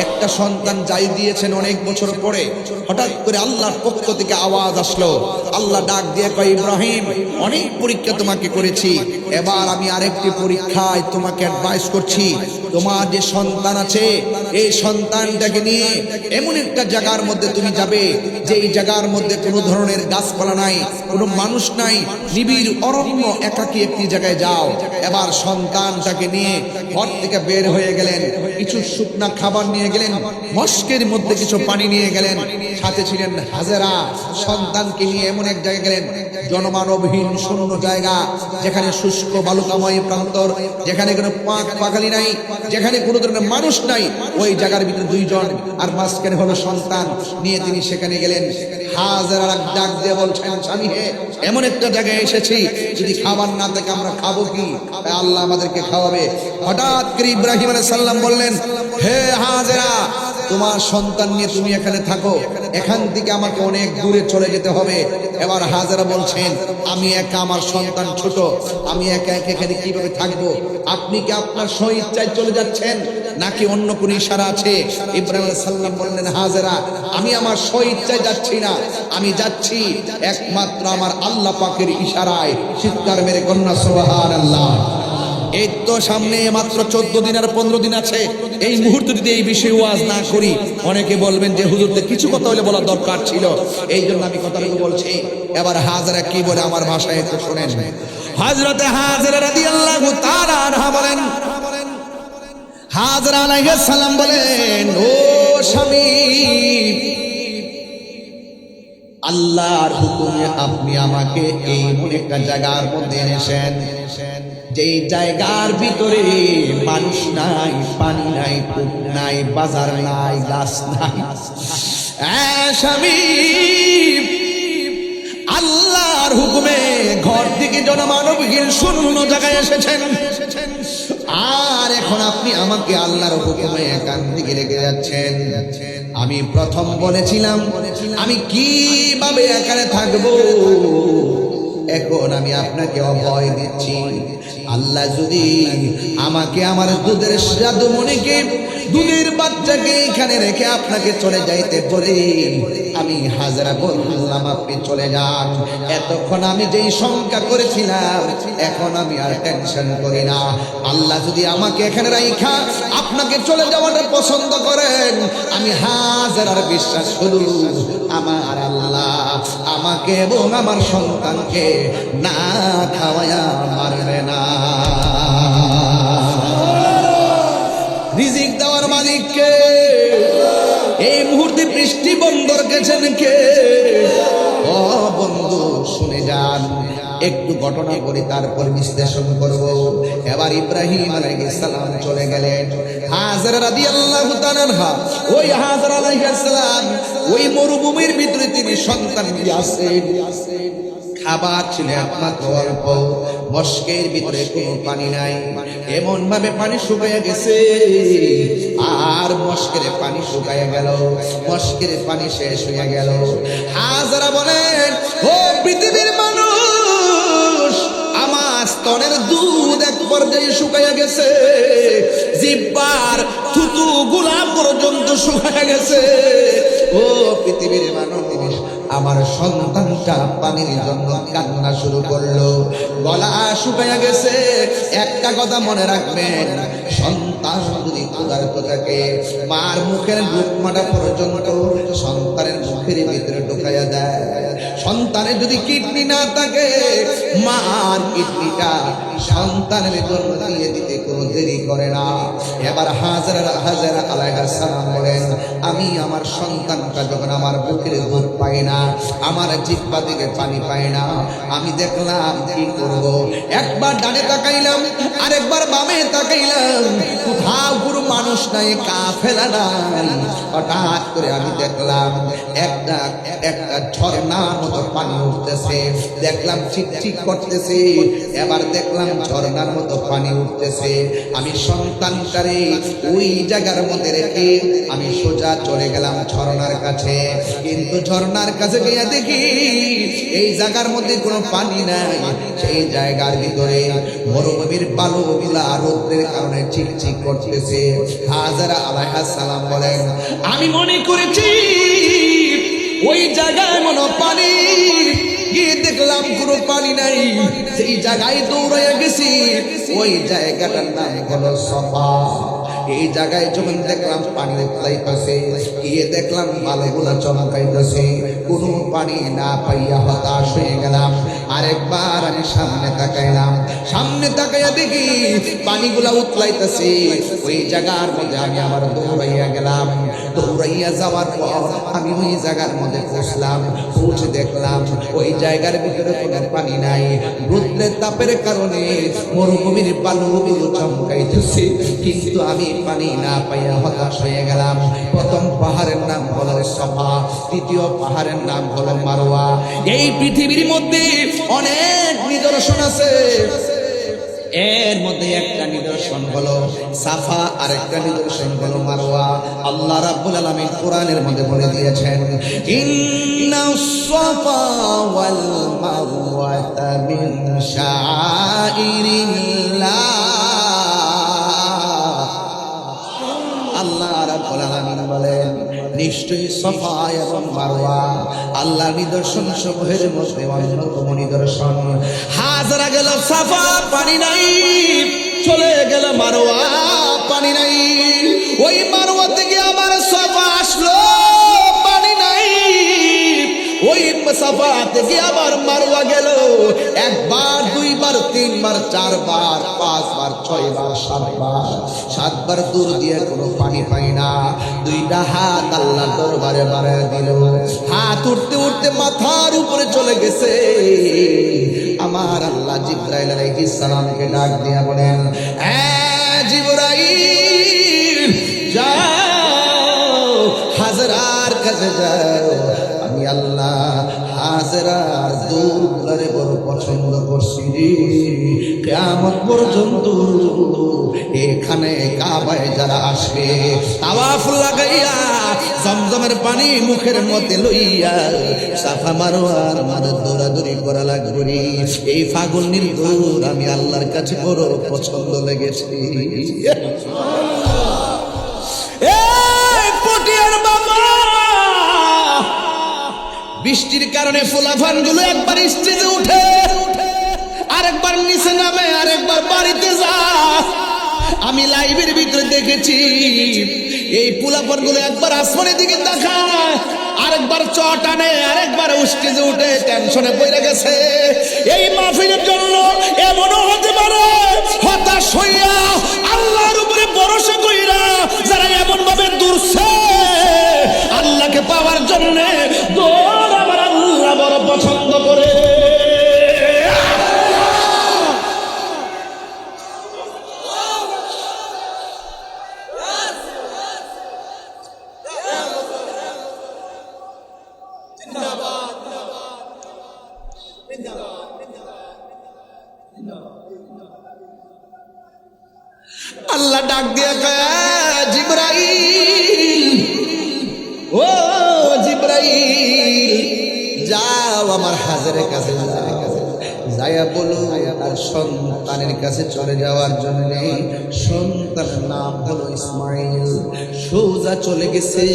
একটা সন্তান যাই দিয়েছেন অনেক বছর পরে হঠাৎ করে আল্লাহর পক্ষ থেকে আওয়াজ আসলো। আল্লাহ ডাক দিয়ে কয়, ইব্রাহিম, অনেক পরীক্ষা তোমাকে করেছি, এবার আমি আরেকটি পরীক্ষায় তোমাকে অ্যাডভাইস করছি। তোমার যে সন্তান আছে, এই সন্তানটাকে নিয়ে এমন একটা জায়গার মধ্যে তুমি যাবে, যে এই জায়গার মধ্যে কোনো ধরনের গাছপালা নাই, কোনো মানুষ নাই, নিবিড় অরণ্য, একাকী একটি জায়গায় যাও। এবার সন্তানটাকে নিয়ে ঘর থেকে বের হয়ে গেলেন, কিছু শুকনা খাবার নিয়ে গেলেন, মস্কের মধ্যে কিছু পানি নিয়ে গেলেন, সাথে ছিলেন হাজেরা। সন্তানকে নিয়ে এমন এক জায়গায় গেলেন, জনমানবহীন শূন্য জায়গা, যেখানে শুষ্ক বালুকাময় প্রান্তর, যেখানে কোনো পাখালি নাই, যেখানে কোনো ধরনের মানুষ নাই। ওই জায়গার ভিতরে দুইজন, আর মাঝখানে হলো সন্তান নিয়ে তিনি সেখানে গেলেন। হাজেরা ডাক দিয়ে বলছেন, স্বামী হে, এমন একটা জায়গায় এসেছি, যদি খাবার না থাকে আমরা খাবো কি? আল্লাহ আমাদেরকে খাওয়াবে। হঠাৎ করে ইব্রাহিম আলাইহিস সালাম বললেন, হে হাজেরা, তোমার সন্তান নিয়ে তুমি এখানে থাকো, এখান থেকে আমাকে অনেক দূরে চলে যেতে হবে। এবার হাজেরা বলছেন, আমি একা, আমার সন্তান ছোট, আমি একা এখানে কিভাবে থাকবো? আপনি কি আপনার স্বইচ্ছায় চলে যাচ্ছেন নাকি অন্য কোনো ইশারা আছে? ইব্রাহিম আলাইহিস সালাম বললেন, হাজেরা, আমি আমার স্বইচ্ছায় যাচ্ছি না, আমি যাচ্ছি একমাত্র আমার আল্লাহ পাকের ইশারায়। চিৎকার মেরে কন্যা সুবহানাল্লাহ। এই তো সামনে মাত্র 14 দিন আর 15 দিন আছে। এই মুহূর্তে যদি এই বিষয়ে ওয়াজ না করি, অনেকে বলবেন যে হুজুরদের কিছু কথা হলে বলা দরকার ছিল। এই জন্য আমি কথাগুলো বলছি। এবার হাজেরা কি বলে আমার ভাষায় একটু শুনেন। হযরতে হাজেরা রাদিয়াল্লাহু তাআলা আনহা বলেন, হাজেরা আলাইহিস সালাম বলেন, ও স্বামী, আল্লাহর হুকুমে আপনি আমাকে এই এমন একটা জায়গার মধ্যে এনেছেন, যেই জায়গার ভিতরে মানুষ নাই, পানি নাই, কূপ নাই, বাজার নাই, গাছ নাই। স্বামী, আল্লাহর হুকুমে ঘর থেকে জনমানবহীন শূন্য জায়গায় এসেছেন, আর এখন আপনি আমাকে আল্লাহর হুকুমে একান দিকে রেখে যাচ্ছেন। আমি প্রথম বলেছিলাম আমি কিভাবে এখানে থাকবো, এখন আমি আপনাকে অভয় দিচ্ছি। আল্লাহ যদি আমাকে আমার দুধের জাদুমণিকে, দুধের বাচ্চাকে এখানে রেখে আপনাকে চলে যাইতে বলে, আমি হাজরা বললাম আপনি চলে যান। এতক্ষণ আমি যেই শঙ্কা করেছিলাম এখন আমি আর টেনশন করি না। আল্লাহ যদি আমাকে এখানে রাইখা আপনাকে চলে যাওয়াটা পছন্দ করেন, আমি হাজারার বিশ্বাস করু আমার আল্লাহ আমাকে এবং আমার সন্তানকে না খাওয়ায়া মারবে না। রিজিক দেওয়ার মালিককে, এই মুহূর্তে বৃষ্টি বন্ধ রেখেছেন কে? ও বন্ধু শুনে যান, একটু ঘটনা করি তারপর বিশ্লেষণ করব। এবার ইব্রাহিম আলাইহিস সালাম চলে গেলেন। হাজরা রাদিয়াল্লাহু তাআলা, ওই হাজরা আলাইহিস সালাম ওই মরুভূমির ভিতরে তিনি সন্তান নিয়ে আসেন। খাবার ছিল একমাত্র অল্প, মস্কের ভিতরে কোনো পানি নাই, এমন ভাবে পানি শুকাইয়া গেছে। আর মস্কের পানি শুকাইয়া গেল, মস্কের পানি শেষ হয়ে গেল। হাজরা বলেন, ও পৃথিবীর মানুষ, আমার স্তনের দুধ এক পর্যায়ে শুকাইয়া গেছে, জিহ্বার থুতু গুলা পর্যন্ত শুকাইয়া গেছে। ও পৃথিবীর মানুষ, আমার সন্তানটা পানির জন্য কান্না শুরু করলো, গলা শুকাইয়া গেছে। একটা কথা মনে রাখবেন, সন্তান যদি ক্ষুধার্ত থাকে, মার মুখের লুকমাটা পর্যন্ত সন্তানের মুখের ভিতরে ঢুকাইয়া দেয়। সন্তানের যদি কিডনি না থাকে, মার কিডনিটা সন্তানের জন্য দিয়ে দিতে কোনো দেরি করে না। এবার হাজরা আলাইহিস সালাম বলেন, আমি আমার সন্তানটা যখন আমার বুকের দুধ পাই না, আমার জিহ্বা থেকে পানি পাই না, আমি দেখলাম কি করব। একবার ডানে তাকাইলাম, আরেকবার বামে তাকাইলাম, কোথাও কোনো মানুষ নাই, কাফেলা নাই। হঠাৎ করে আমি দেখলাম একটা ঝর্ণার মতো পানি উঠতেছে, দেখলাম চিকচিক করতেছে। এবার দেখলাম ঝর্ণার মতো পানি উঠতেছে। আমি সন্তানটারে ওই জায়গার মধ্যে রেখে আমি সোজা চলে গেলাম ঝর্ণার কাছে। কিন্তু ঝর্ণার কাছে গিয়ে দেখি এই জায়গার মধ্যে কোনো পানি নাই, সেই জায়গার ভিতরে মরুভূমির বালুগুলা রৌদ্রের কারণে চিকচিক করতেছে। হাজরা আলাইহিস সালাম বলেন, আমি মনে করেছি ওই জায়গায় মনে পানি, গিয়ে দেখলাম কোনো পানি নাই। সেই জায়গায় দৌড়াইয়া গেছি, ওই জায়গাটার নাম হলো সফা। এই জায়গায় যখন দেখলাম পানি উতলাইতেছে, গিয়ে দেখলাম বালুগুলা চমকাইতেছে, কোনো পানি না পাইয়া হতাশ হয়ে গেলাম। আরেকবার আমি সামনে তাকাইলাম, সামনে তাকাইয়া দেখি পানিগুলা উতলাইতেছে। ওই জায়গার মধ্যে আমি আবার দৌড়াইয়া গেলাম। দৌড়াইয়া যাওয়ার পর আমি ওই জায়গার মধ্যে পৌঁছলাম। পৌঁছে দেখলাম ওই জায়গার ভিতরে কোনো পানি নাই। রৌদ্রের তাপের কারণে মরুভূমির বালুগুলো চমকাইতেছে, কিন্তু আমি পানি না পাইয়া হতাশ হয়ে গেলাম। প্রথম পাহাড়ের নাম হলো সফা, দ্বিতীয় পাহাড়ের নাম হলো মারওয়া। এই পৃথিবীর মধ্যে অনেক নিদর্শন আছে, এর মধ্যে একটা নিদর্শন হলো সাফা, আর একটা নিদর্শন হলো মারওয়া। আল্লাহ রাব্বুল আলামিন কোরআনের মধ্যে বলে দিয়েছেন, ইন্নাস সাফা ওয়াল মারওয়াতা মিন শাআইরিল্লাহ। আল্লাহ রাব্বুল আলামিন বলেন, নিশ্চয়ই সাফা এবং মারওয়া আল্লাহর নিদর্শন সমূহের মধ্যে অন্যতম নিদর্শন। হাজরা গেল সাফা, পানি নাই, চলে গেল মারওয়া, পানি নাই। ওই মারওয়া থেকে আবার সাফা আসলো, পানি নাই। ওই সাফা থেকে আবার মারওয়া গেল, একবার, দুইবার, তিনবার, চারবার, পাঁচবার, ছয়বার, সাতবার দূর দিয়ে কোনো পানি পাই না। দুইটা হাত আল্লাহ দরবারে বাড়ায় দিল, হাত উঠতে উঠতে মাথার উপরে চলে গেছে। আমার আল্লাহ জিবরাইল আলাইহিস সালামকে ডাক দিয়া বলেন, জিবরাইল যাও, হাজরার কাছে যাও, আমি আল্লাহ হাজেরার দুধগুলারে বড় পছন্দ করছি রে। কিয়ামত পর্যন্ত এখানে কাবায় যারা আসবে তাওয়াফ লাগাইয়া জমজমের পানি মুখের মধ্যে লইয়া সাফা মারোয়ার মাঝে দৌড়াদৌড়ি করা লাগবে রে। এই ফাগুনের দৌড় আমি আল্লাহর কাছে বড় পছন্দ লেগেছে। পটিয়ার বাবা বৃষ্টির কারণে ফুলাফান গুলো একবার স্টেজে উঠে, আরেকবার নিচে নামে, আরেকবার বাড়িতে যা। আমি লাইভের ভিতরে দেখেছি এই ফুলাফান গুলো একবার আসমানের দিকে তাকায়, আরেকবার চট আনে, আরেকবার স্টেজে উঠে টেনশনে পড়ে গেছে। এই মাহফিলের জন্য এমনও হতে পারে হতাশ হইয়া আল্লাহর উপরে ভরসা কইরা যারা এমন ভাবে দূরছে আল্লাহকে পাওয়ার জন্য দৌড় আমার আল্লাহ বড় পছন্দ করে। আল্লাহ ডাক দিয়ে কয় জিবরাইল, ও জিবরাইল যাও আমার হাজারের কাছে যাইয়া বলো তার সন্তানের কাছে চলে যাওয়ার জন্য। সন্তানের নাম হলো ইসমাইল। সোজা চলে গেছে।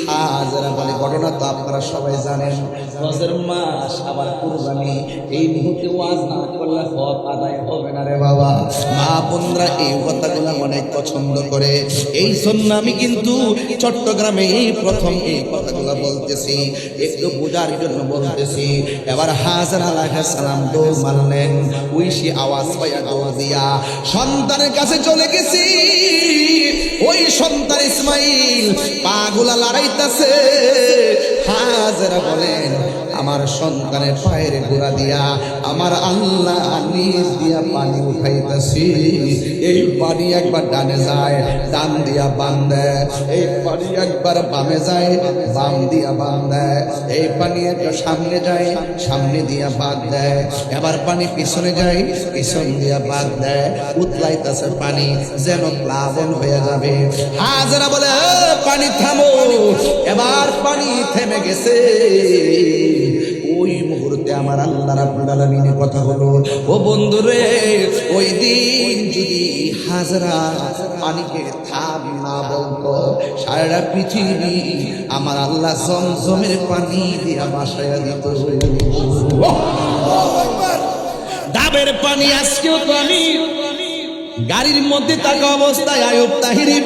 হাজারা বলে ঘটনা তো আপনারা সবাই জানেন, রোজার মাস আবার কুরবানি, এই মুহূর্তে ওয়াজ না করলে হক আদায় হবে না রে বাবা। মা বোনরা এই কথাগুলো অনেক পছন্দ করে, এই জন্য আমি কিন্তু চট্টগ্রামে এই প্রথম এই কথাগুলো বলতেছি, একটু বোঝার জন্য বলতেছি। এবার হাজারা আলাইহিস সালাম দৌড় মারলেন, উইশি আওয়াজ পাইয়া দৌড় দিয়া সন্তানের কাছে চলে গেছি। ওই সন্তান ইসমাইল পাগুলা লড়াইতেছে। হাজেরা বলেন আমার সন্তানের পায়ের গোড়া দিয়া আমার আল্লাহ নিজ দিয়া পানি উঠাইতেছি। এই পানি একবার ডানে যায়, ডান দিয়া বাম দেয়। এই পানি একবার বামে যায়, বাম দিয়া বাম দেয়। এই পানি একটা সামনে যায়, সামনে দিয়া বাদ দেয়। এবার পানি পিছনে যায়, পিছন দিয়া বাদ দেয়। উতলাইতেছে পানি যেন প্লাবন হয়ে যাবে। হাজেরা বলে পানি থামো। এবার পানি থেমে গেছে। ওই মুহূর্তে আমার আল্লাহ রাব্বুল আলামিনের কথা হলো, ও বন্ধুরে ওই দিন যদি হাজরা পানিকে থাম না বলতো সারা পৃথিবী আমার আল্লাহ জমজমের পানি দিয়া বাসায়া দিত। ডাবের পানি আজকেও তো আমি গাড়ির মধ্যে থাকা অবস্থায় আয়ুব তাহিরি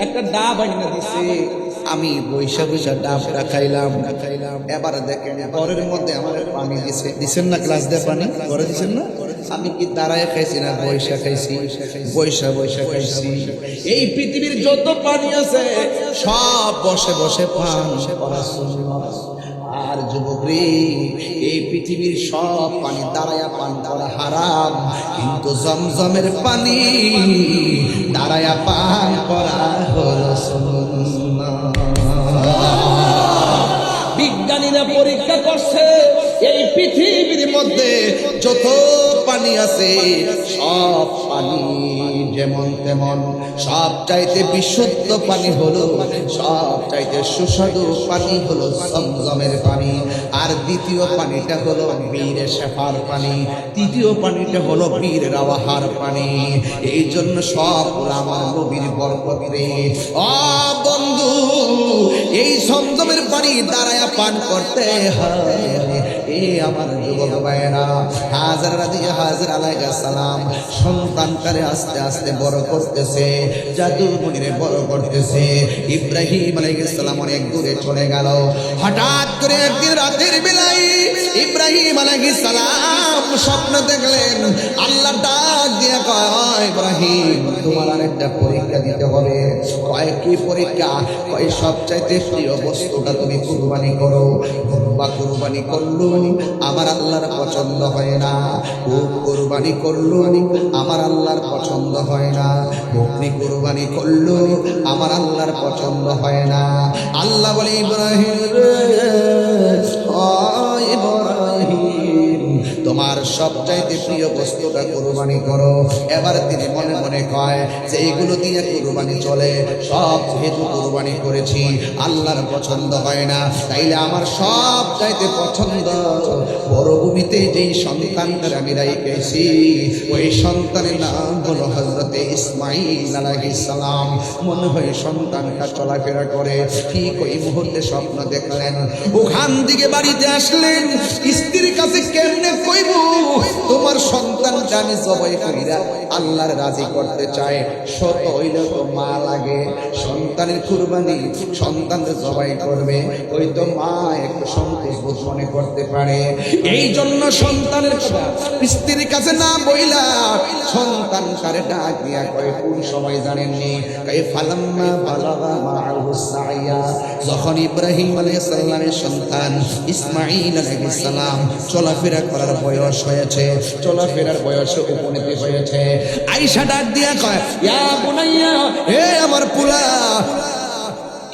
একটা ডাব আইনা দিছে, আমি বৈশা বৈশা ডাবটা খাইলাম। এবার দেখেন ঘরের মধ্যে আমার পানি দিছেন না, গ্লাস দিয়ে পানি ঘরে দিছেন না। আমি কি দাঁড়ায় খাইছি না বৈশা খাইছি? বৈশা বৈশা খাইছি। এই পৃথিবীর যত পানি আছে সব বসে বসে পান করা সুন্নাত। আর যুবকরে এই পৃথিবীর সব পানি দাঁড়ায়া পান করা হারাম, কিন্তু জমজমের পানি দাঁড়ায়া পান করা হলো সুন্নাত। বিজ্ঞানীরা পরীক্ষা করছে এই পৃথিবীর মধ্যে যত পানি আছে সব পানি যেমন তেমন, সব চাইতে বিশুদ্ধ পানি হলো, সব চাইতে সুস্বাদু পানি হলো জমজমের পানি। আর দ্বিতীয় পানিটা হলো বীর শেফার পানি, তৃতীয় পানিটা হলো বীর রাওয়াহার পানি। এই জন্য সব আমার নবীর বরকত রে। ও বন্ধু এই জমজমের পানি দাঁড়ায়া পান করতে হয়। এই আমার যুবক ভাইরা হাজরা রাদিয়া হাজরা আলাইহিস সালাম সন্তানটারে আস্তে আস্তে বড় করতেছে, জাদুমণিরে বড় করতেছে। ইব্রাহিম আলাইহিস সালাম অনেক দূরে চলে গেল। হঠাৎ করে একদিন রাতের বেলায় ইব্রাহিম আলাইহিস সালাম স্বপ্ন দেখলেন। আল্লাহ ডাক দিয়ে কয় ইব্রাহিম তোমার আরেকটা পরীক্ষা দিতে হবে। কয় কি পরীক্ষা? কয় সবচাইতে প্রিয় বস্তুটা তুমি কুরবানি করো। বা কুরবানি করলো আমার আল্লাহর পছন্দ হয় না, কুরবানি করলো আমার আল্লাহর পছন্দ হয় না, বকরি কুরবানি করলো আমার আল্লাহর পছন্দ হয় না। আল্লাহ বলে ইব্রাহিম রে সবচাইতে প্রিয় বস্তুটা কুরবানি করো। এবার তিনি মনে মনে কয় যে এইগুলো দিয়ে কুরবানি চলে, সব যেহেতু কুরবানি করেছি আল্লাহর পছন্দ হয় না, তাইলে আমার সবচাইতে পছন্দ মরুভূমিতে যেই সন্তানটার আমি রেখেছি ওই সন্তানের নাম হলো হযরতে ইসমাঈল আলাইহিস সালাম। মনে হয় সন্তানটা চলাফেরা করে, ঠিক ওই মুহূর্তে স্বপ্ন দেখলেন। ওখান থেকে বাড়িতে আসলেন, স্ত্রীর কাছে কেমনে কইব তোমার সন্তানটা আমি জবাই কইরা আল্লাহর রাজি করতে চাই, শত হইলেও তো মা লাগে, সন্তানের কুরবানি সন্তানকে জবাই করবে, ওই তো মা একটু সংকোচ বোধ মনে করতে পারে। এই জন্য সন্তানের কথা স্ত্রীর কাছে না বইলা সন্তান কারে ডাক দিয়া কয়, কোন সময় জানেননি, কয় ফালাম্মা বালাগা মাআহু সাইয়া, যখন ইব্রাহিম আলাইহিস সালামের সন্তান ইসমাঈল আলাইহিস সালাম চলাফেরা করার বয়স হয়েছে, চলাফেরার বয়সে উপনীত হয়েছে, আয়েশা ডাক দিয়া কয়, ইয়া বুনাইয়া, হে আমার পুলা,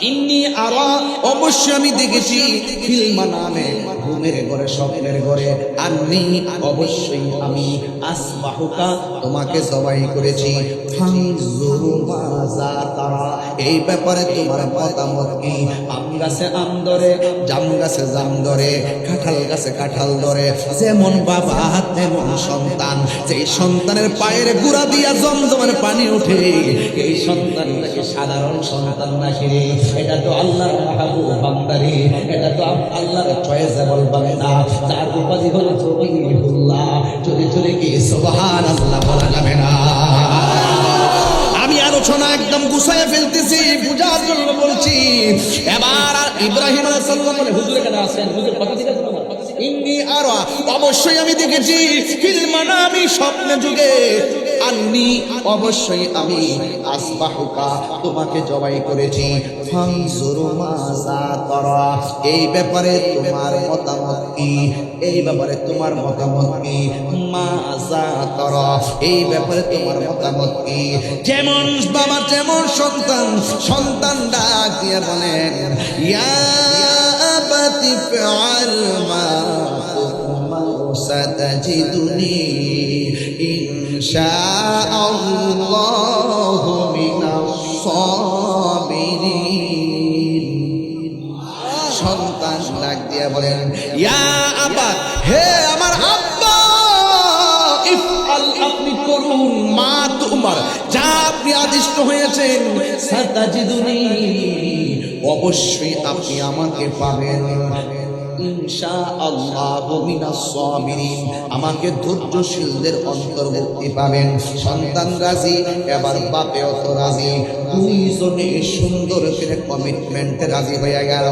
ইন্নী আরা, অবশ্যই আমি দেখেছি, ফিল মানামে, ঘুমের ঘরে, স্বপ্নের ঘরে, আন্নী, অবশ্যই আমি, আসবাহুকা, তোমাকে জবাই করেছি, ফানজুরু মাযা তারা, এই ব্যাপারে তোমার মতামত কি? আম গাছে আম ধরে, জাম গাছে জাম ধরে, কাঁঠাল গাছে কাঁঠাল ধরে, যেমন বাবা তেমন সন্তান, যেই সন্তানের পায়ের গুড়া দিয়া জমজমের পানি ওঠে, এই সন্তানটাকে সাধারণ সন্তান নাকি রে? এটা তো আল্লাহর মাহবুব বান্দারে, এটা তো আল্লাহর চয়েসেবল বান্দা, তার উপাধি হলো জবিহুল্লাহ। যদি চলে কি সুবহানাল্লাহ বলা যাবে না? আমি আলোচনা একদম গুছায় ফেলতেছি, বুঝার জন্য বলছি। এবার ইব্রাহিম আলাইহিস সালাম বলে, হুজুর কেন আছেন? হুজুর কথা দিতে শোনো, ইন্নী আরা, অবশ্যই আমি দেখেছি, ফিল মানামি, স্বপ্নে যুগে, আন্নী, অবশ্যই আমি, আসবাহুকা, তোমাকে জবাই করেছি, ফানজুরু মাযা তারা, এই ব্যাপারে তোমার মতামত কি? এই ব্যাপারে তোমার মতামত কি? মাযা তারা, এই ব্যাপারে তোমার মতামত কি? যেমন বাবা যেমন সন্তান, সন্তান ডাক দিয়ে বলেন, ইয়া আবাতি ফাআল মা তু'মার সাতাজিদুনি ইনশাআল্লাহু মিনাস সাবিরিন। সন্তান ডাক দিয়ে বলেন, ইয়া আবা, হে আমার আব্বা, ইফআল, আপনি করুন, মা তুমার, যা আপনি আদিষ্ট হয়েছেন, সাতাজিদুনি, অবশ্যই আপনি আমাকে পাবেন, ইনশাআল্লাহু মিনাস সাবিরিন, আমাকে ধৈর্যশীলদের অন্তর্ভুক্তি পাবেন। সন্তান রাজি, এবার বাপেও তো রাজি, দুইজনে সুন্দর করে কমিটমেন্টে রাজি হয়ে গেল।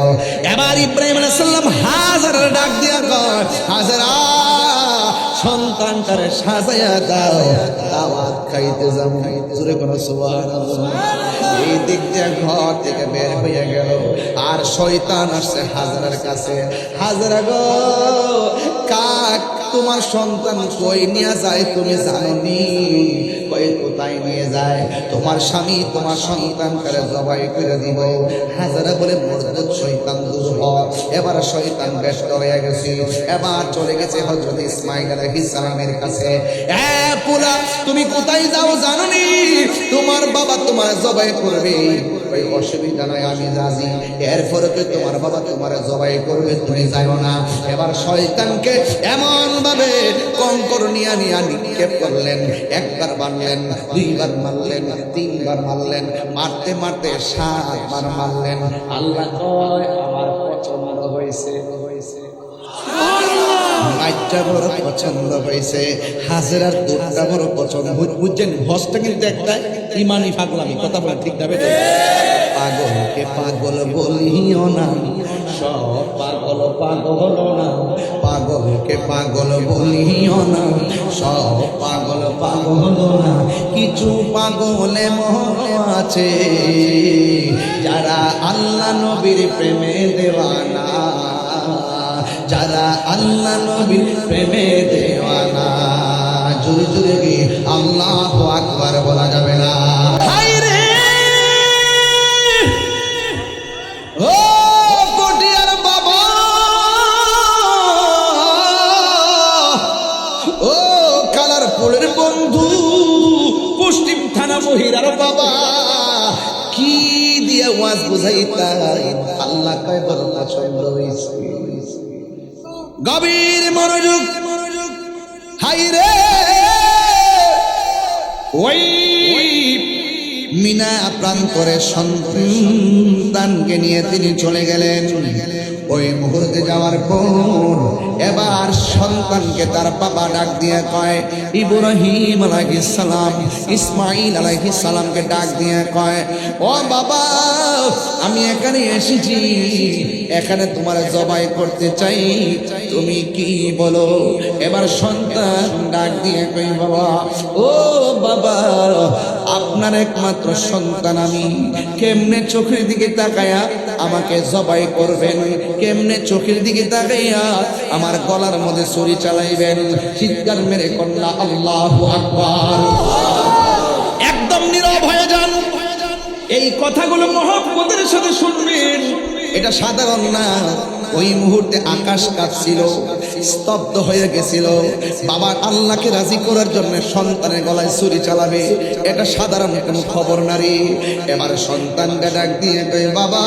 এবার ইব্রাহিম আলাইহিস সালাম হাজারের ডাক দিয়া কয়, হাজারা, সন্তানটারে সাজায়া দাও, দাওয়াত খাইতে যাবো। জোরে কোনো সুবহানাল্লাহ। এই দিক দিয়ে ঘর থেকে বের হয়ে গেল, আর শয়তান আসছে হাজারার কাছে, হাজারা গো, কাক তোমার সন্তান কই নিয়ে যায় তুমি জানোনি? কই কোথায় নিয়ে যায়? তোমার স্বামী তোমার সন্তানকে জবাই করে দিব। হাজারা বলে, মরদুদ শয়তান দূর হ। এবার শয়তান ব্যস্ত হয়ে গেছে, এবার চলে গেছে হযরত ইসমাঈল আলাইহিস সালামের কাছে। এ পোলা, তুমি কোথায় যাও জানোনি? তোমার বাবা তোমার জবাই করবে, ওই অসুবিধা নাই, আমি রাজি, এরপরে তো তোমার বাবা তোমার জবাই করবে, তুমি যাও না। এবার শয়তানকে এমন ভাবে কঙ্কর নিয়ে নিক্ষেপ করলেন, একবার মারলেন, দুইবার মারলেন, তিনবার মারলেন, মারতে মারতে 7 বার মারলেন। আল্লাহ কয়, আমার পছন্দ হয়েছে, মাইটা বড় পছন্দ হয়েছে, হাজেরার দুধটা বড় পছন্দ। বুঝছেন, হজটা কিন্তু একটা ইমানি পাগলামি, কথা বলা ঠিক যাবে। পাগলকে পাগল বলিও না, সব পাগল পাগল না, পাগলকে পাগল বলিও না, সব পাগল পাগল না, কিছু পাগলে মন আছে যারা আল্লাহ নবীর প্রেমে দেওয়ানা, যারা আল্লাহ নবীর প্রেমে দেওয়ানা। জোরে জোরে কি আল্লাহু আকবার বলা যাবে না? চাই তাই, আল্লাহ কয় বড় পছন্দ হয়েছে। গভীর মনোযোগ, হাইরে ওই মিনা প্রান্তরে সন্তানকে নিয়ে তিনি চলে গেলেন। ওই মুহূর্তে যাওয়ার পর এবার সন্তানকে তার বাবা ডাক দিয়ে কয়, ইব্রাহিম আলাইহিস সালাম ইসমাইল আলাইহিস সালামকে ডাক দিয়ে কয়, ও বাবা, আমি এখানে এসেছি, এখানে তোমার জবাই করতে চাই, তুমি কি বলো? এবার সন্তান ডাক দিয়ে কই, বাবা, ও বাবা, আপনার একমাত্র সন্তান আমি, কেমনে চোখের দিকে তাকায়া আমাকে জবাই করবেন? কেমনে চোখের দিকে তাকাইয়া আমার গলার মধ্যে ছুরি চালাইবেন? চিৎকার মেরে কন্যা আল্লাহু আকবার। একদম নীরব হয়ে যান, এই কথাগুলো মহব্বতের সাথে শুনবেন, এটা সাধারণ না। ওই মুহূর্তে আকাশ কাঁপছিল, স্তব্ধ হয়ে গেছিল। বাবা আল্লাহকে রাজি করার জন্য সন্তানের গলায় ছুরি চালাবে, এটা সাধারণ কোনো খবর না রে। এবার সন্তানকে ডাক দিয়ে কয়, বাবা,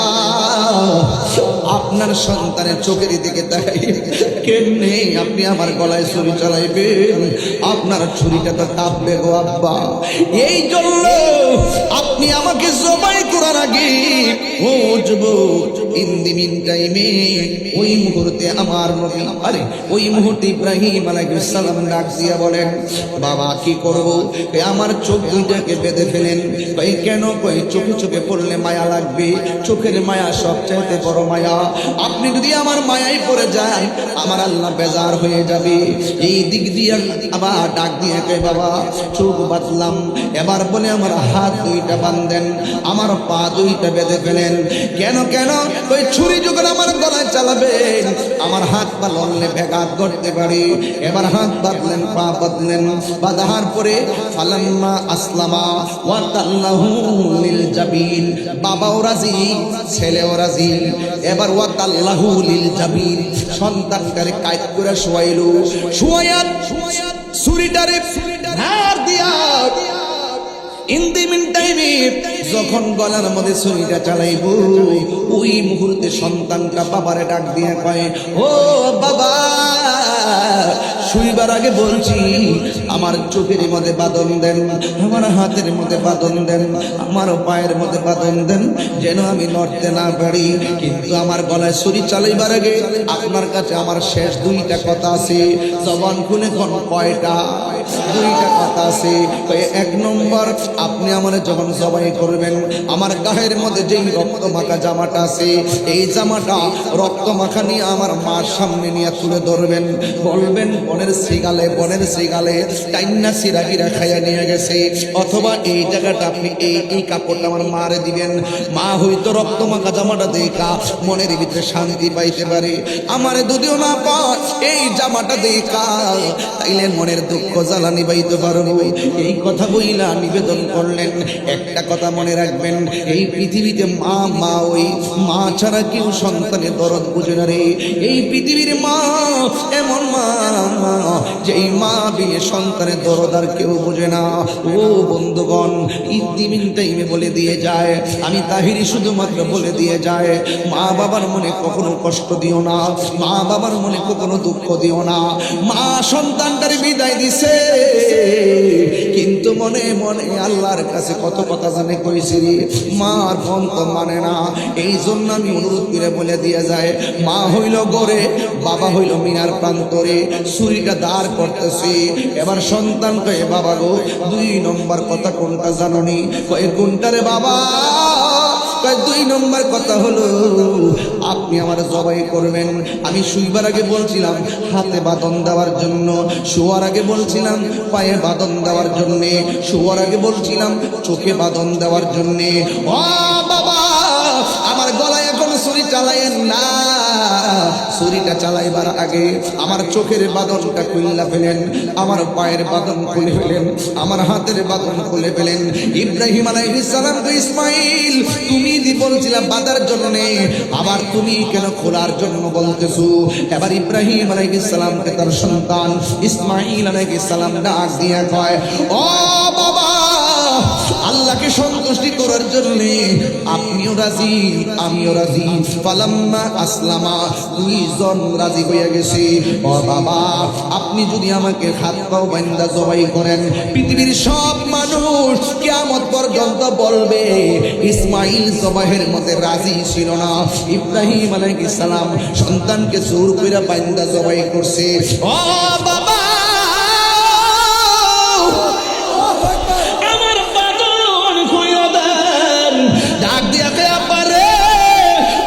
আপনার সন্তানের চোখের দিকে তাকাই, কেমনে আপনি আমার গলায় ছুরি চালাইবেন? আপনার ছুরিটা তো কাঁপবে গো আব্বা। এই জন্য আপনি আমাকে জবাই করার আগে, ও যুবক, ইন দি মিন টাইমে ওই মুহূর্তে আমার নবী, আরে ওই মুহূর্তে ইব্রাহিম আলাইহিস সালাম ডাক দিয়া বলেন, বাবা কি করব? আমার চোখ দুইটাকে বেঁধে ফেলেন। কই কেন? কই চোখে চোখে পড়লে মায়া লাগবে, চোখের মায়া সবচাইতে বড় মায়া। আপনি যদি আমার মায়ায় পড়ে যান, আমার আল্লাহ বেজার হয়ে যাবে। এই দিক দিয়ে আবার ডাক দিয়ে কই, বাবা চোখ বাঁধলাম। এবার বলে আমার হাত দুইটা বাঁধেন, আমার পা দুইটা বেঁধে ফেলেন। কেন কেন? ওই ছুরি যখন আমার গলায় চালাবেন, আমার হাত পা লড়লে ব্যাঘাত করতে পারে। এবার হাত বাঁধলেন, পা বাঁধলেন, বাঁধার পরে ফালাম্মা আসলামা ওয়া তাল্লাহু লিল জাবিন, বাবাও রাজি, ছেলেও রাজি। এবার ওয়া তাল্লাহু লিল জাবিন, সন্তানটারে কাইত করে শোয়াইলো, শোয়াইয়া ছুরিটারে ধার দিয়া ইন দি মিন টাইমে যখন গলার মধ্যে ছুরিটা চালাইব, ওই মুহূর্তে সন্তানটা বাবারে ডাক দিয়ে কয়, ও বাবা, শুইবার আগে বলছি আমার চোখের মধ্যে বাঁধন দেন, আমার হাতের মধ্যে বাঁধন দেন, আমার পায়ের মধ্যে বাঁধন দেন, যেন আমি নড়তে না পারি। কিন্তু আমার গলায় ছুরি চালাইবার আগে আপনার কাছে আমার শেষ দুইটা কথা আছে। জবান খুলে কোন কয়টা? দুইটা কথা আছে। এক নম্বর, আপনি আমার যখন জবাই করবেন, আমার গায়ের মধ্যে যেই রক্ত মাখা জামাটা আছে, এই জামাটা রক্ত মাখা নিয়ে আমার মার সামনে নিয়ে তুলে ধরবেন, বলবেন বনের শ্রীগালে টাইন্না সিরাগিরা খাইয়া নিয়ে গেছে। অথবা এই জায়গাটা আপনি এই কাপড়টা আমার মারে দিবেন, মা হয়তো রক্ত মাখা জামাটা দেখা মনের ভিতরে শান্তি পাইতে পারে। আমারে যদিও না পায় এই জামাটা দেখা, তাইলে মনের দুঃখ জ্বালা নিবাইতে পারবো। এই কথা বইলা নিবেদন করলেন। একটা কথা মনে রাখবেন, এই পৃথিবীতে মা ওই মা ছাড়া কেউ সন্তানের দরদ বুঝে না রে। এই পৃথিবীর মা এমন মা, যেই মা বিয়ে সন্তানের দরদ আর কেউ বুঝে না। ও বন্ধুগণ, ইদ্দিমিন টাইমে বলে দিয়ে যায়, আমি তাহিরি শুধুমাত্র বলে দিয়ে যায়, মা বাবার মনে কখনো কষ্ট দিও না, মা বাবার মনে কখনো দুঃখ দিও না। মা সন্তানটার বিদায় দিছে, কিন্তু মনে মনে আল্লাহর কাছে কত কথা জানে কইছি, মার ফোন তো মানে না। এই জন্য আমি অনুরোধ করে বলে দিয়ে যায়, মা হইল গড়ে, বাবা হইল মিনার প্রান্তরে, ছুরিটা দাঁড় করতেছি। এবার সন্তান কয়ে, বাবা গো, 2 নম্বর কথা কোনটা জাননি? কয়ে কোনটা রে বাবা? 2 নম্বর কথা হলো, আপনি আমার জবাই করবেন। আমি শুইবার আগে বলছিলাম হাতে বাঁধন দেওয়ার জন্য, শোয়ার আগে বলছিলাম পায়ে বাঁধন দেওয়ার জন্য, শোয়ার আগে বলছিলাম চোখে বাঁধন দেওয়ার জন্য। ও বাবা, আমার গলায় এখন ছুরি চালাইয়েন না। ছুরিটা চালাইবার আগে আমার চোখের বাঁধনটা খুলে ফেলেন, আমার পায়ের বাঁধন খুলে ফেলেন, আমার হাতের বাঁধন খুলে ফেলেন। ইব্রাহিম আলাইহিস সালাম তো ইসমাইল, তুমি দি বলছিলা বাঁধার জন্য, আবার তুমি কেন খোলার জন্য বলতেছো? এবার ইব্রাহিম আলাইহিস সালামকে তার সন্তান ইসমাইল আলাইহিস সালাম ডাক দিয়া কয়, ও বাবা, আল্লাহ আল্লাহকে সন্তুষ্টি করার জন্য আপনিও রাজি আমিও রাজি। ফালাম্মা আসলামা, দুইজন রাজি হয়ে গেছে। ও বাবা, আপনি যদি আমাকে হাত পাও বান্দা জবাই করেন, পৃথিবীর সব মানুষ কিয়ামত পর্যন্ত বলবে ইসমাইল জবাহের মধ্যে রাজি ছিল না। ইব্রাহিম আলাইহিস সালাম সন্তানকে জোর করে বান্দা জবাই করছে। ও বাবা, আমার বাদন কইরা দেন, ডাক দিয়া কে পারে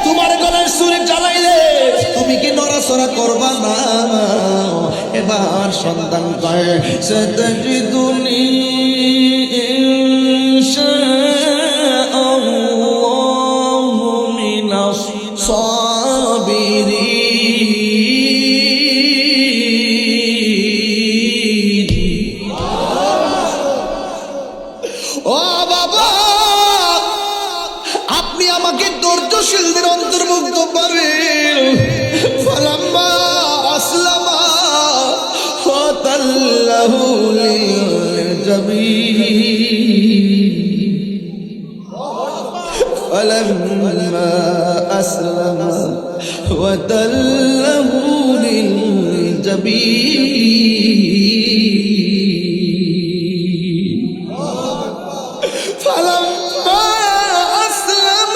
তোমার গলায় ছুরি চালাইলে তুমি কি নড়াচড়া করবা না? এবার সন্তান কয় সাতাজিদুনি ইনশাআল্লাহু মিনাস সাবিরিন। ও বাবা, আপনি আমাকে ধৈর্যশীলদের অন্তর্ভুক্ত করেন। ফালাম্মা আসলামা ফাতাল্লাহু লিলজাবিন। ফালাম্মা আসলামা ফাতাল্লাহু লিলজাবিন। فلما أسلم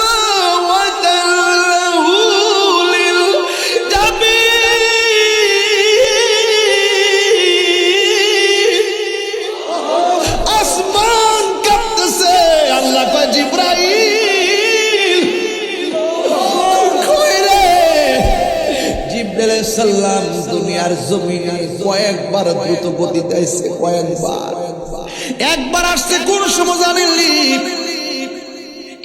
وتله للجبين। আসমান কাঁপতেছে। আল্লাহ কয় জিবরাইল কই রে? জিবরাইল আলাইহিস সালাম দুনিয়ার জমিনে কয়েকবার দ্রুত গতিতে আসছে, কয়েকবার। একবার আসছে কোন সময় জানেননি?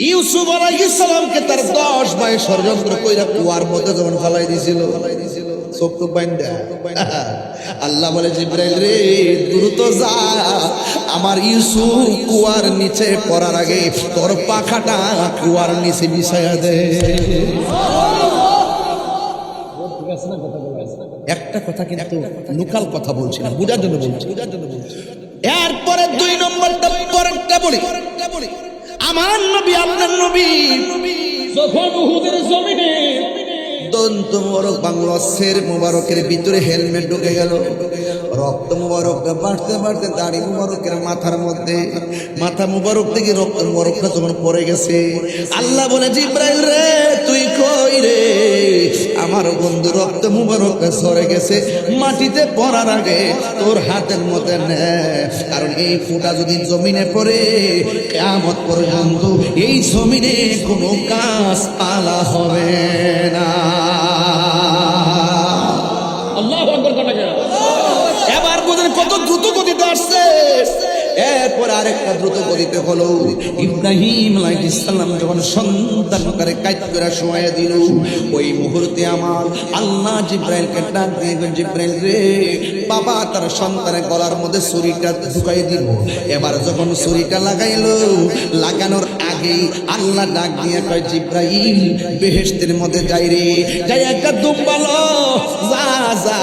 ইউসুফ আলাইহিস সালামকে তার 10 ভাই ষড়যন্ত্র কইরা কুয়ার মধ্যে যখন ফেলাই দিয়েছিল, চোখ তো বাইন্দা। আল্লাহ বলে জিবরাইল রে, দ্রুত যা, আমার ইউসুফ কুয়ার নিচে পড়ার আগে তোর পাখাটা কুয়ার নিচে বিছায়া দে। একটা কথা কিন্তু লোকাল কথা বলছি না, বুঝার জন্য বলছি। এরপরে 2 নম্বরটা পরেরটা বলি। আমার নবী, আপনার নবী যখন উহুদের জমিনে দন্ত মোবারক বাংলাদেশের মোবারকের ভিতরে হেলমেট ঢুকে গেল, রক্ত মোবারকটা বাড়তে বাড়তে দাড়ি মোবারকের মাথার মধ্যে, মাথা মোবারক থেকে রক্ত মোবারকটা যখন পড়ে গেছে, আল্লাহ বলে জিবরাইল রে তুই কই রে? আমার বন্ধু রক্ত মোবারকটা সরে গেছে, মাটিতে পড়ার আগে তোর হাতের মধ্যে নে, কারণ এই ফুটা যদি জমিনে পড়ে কিয়ামত পর্যন্ত এই জমিনে কোনো কাজ পালা হবে না। আল্লাহু আকবার। এবার বুঝেন কত দ্রুত গতিতে আসছে। এরপর আরেকটা দ্রুত গতিতে হলো, ইব্রাহিম আলাইহিস সালাম যখন সন্তানকে কাইত করে শোয়া দিল, ওই মুহূর্তে আমার আল্লাহ জিবরাইলকে ডাক দিয়ে, জিবরাইল রে, বাবা তার সন্তানের গলার মধ্যে ছুরিটা ঢুকাই দিল। এবার যখন ছুরিটা লাগাইলো, লাগানোর আগে আল্লাহ ডাক দিয়ে কয় জিবরাইল বেহেশতের মধ্যে যাই রে, যাই একটা দুম্বালো, যা যা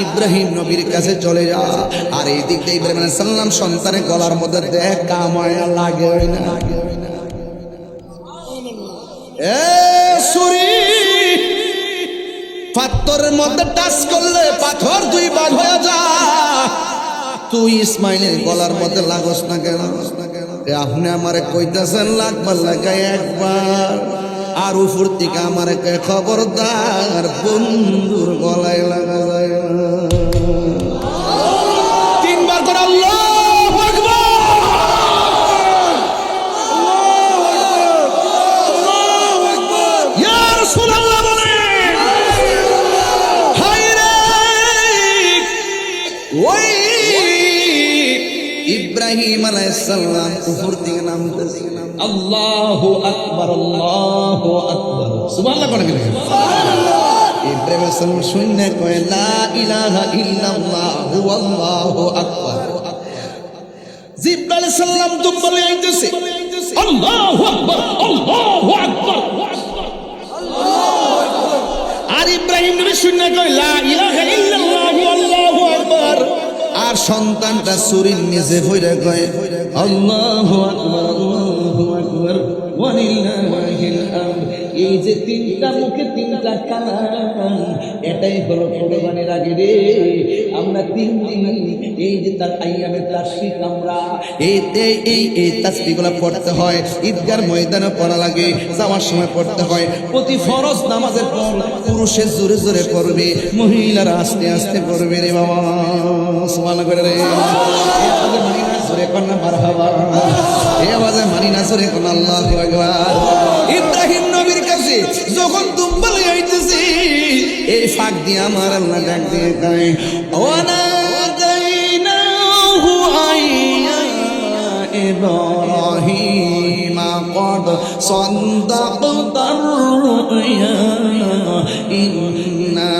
ইব্রাহিম নবীর কাছে চলে যা। আর এই দিক দিয়ে ইব্রাহিম আলাইহিস সালাম সন্তানের গলার মধ্যে দেখ কামায়া লাগে না। এ ছুরি পাথরের মধ্যে টাচ করলে পাথর 2 ভাগ হয়ে যায়। তুই ইসমাইলের গলার মধ্যে লাগস না কেন? আপনি আমারে কইতাছেন লাগবার লাগাই একবার, আর উপর থেকে আমারে খবরদার বন্ধুর গলায় লাগা যায় না। 3 বার করে আল্লাহু আকবার। ইয়া রাসূলুল্লাহ বলেন, হায় রে, ওই ইব্রাহিম আলাইহিস সালাম উপর থেকে নামতেছে, আল্লাহু আকবার, আল্লাহু আকবার, সুবহানাল্লাহ করে গেলেন। ইব্রাহিম আলাইহিস সালাম শুনে কয় লা ইলাহা ইল্লাল্লাহু আল্লাহু আকবার। জিবরাইল আলাইহিস সালাম তো বলে আইতেছে আল্লাহু আকবার, আল্লাহু আকবার, আল্লাহু আকবার। আর ইব্রাহিম নবী শুনে কয় লা ইলাহা ইল্লাল্লাহু আল্লাহু আকবার। আর সন্তানটা চুরির নিচে পড়ে কয় আল্লাহু আকবার আল্লাহু আকবার ওয়ালিল্লাহিল হামদ। এই যে তিনটা মুখে তিনটা কালাম, এটাই হলো কোরবানির আগে রে। আমরা তিন দিন এই যে তার আইয়ামে তাশরিক আমরা এই তাসবিহগুলো পড়তে হয়, ঈদগার ময়দানে পড়া লাগে, যাওয়ার সময় পড়তে হয়। প্রতি ফরজ নামাজের পর পুরুষের জোরে জোরে পড়বে, মহিলারা আস্তে আস্তে পড়বে রে বাবা। সুবহানাল্লাহ করে রে মানি না জোরে কন্যা মারহাবা, এই আওয়াজে মানি না জোরে কন্যা আল্লাহু আকবার। ইব্রাহিম নবীর কাছে যখন দুম্বা লইয়া আইতেছি, এই ফাঁক দিয়ে আমার আল্লাহ ডাক দিয়ে কয় ওয়ানাদাইনাহু আইয়া ইব্রাহিম قد صدقت الرؤيا إنا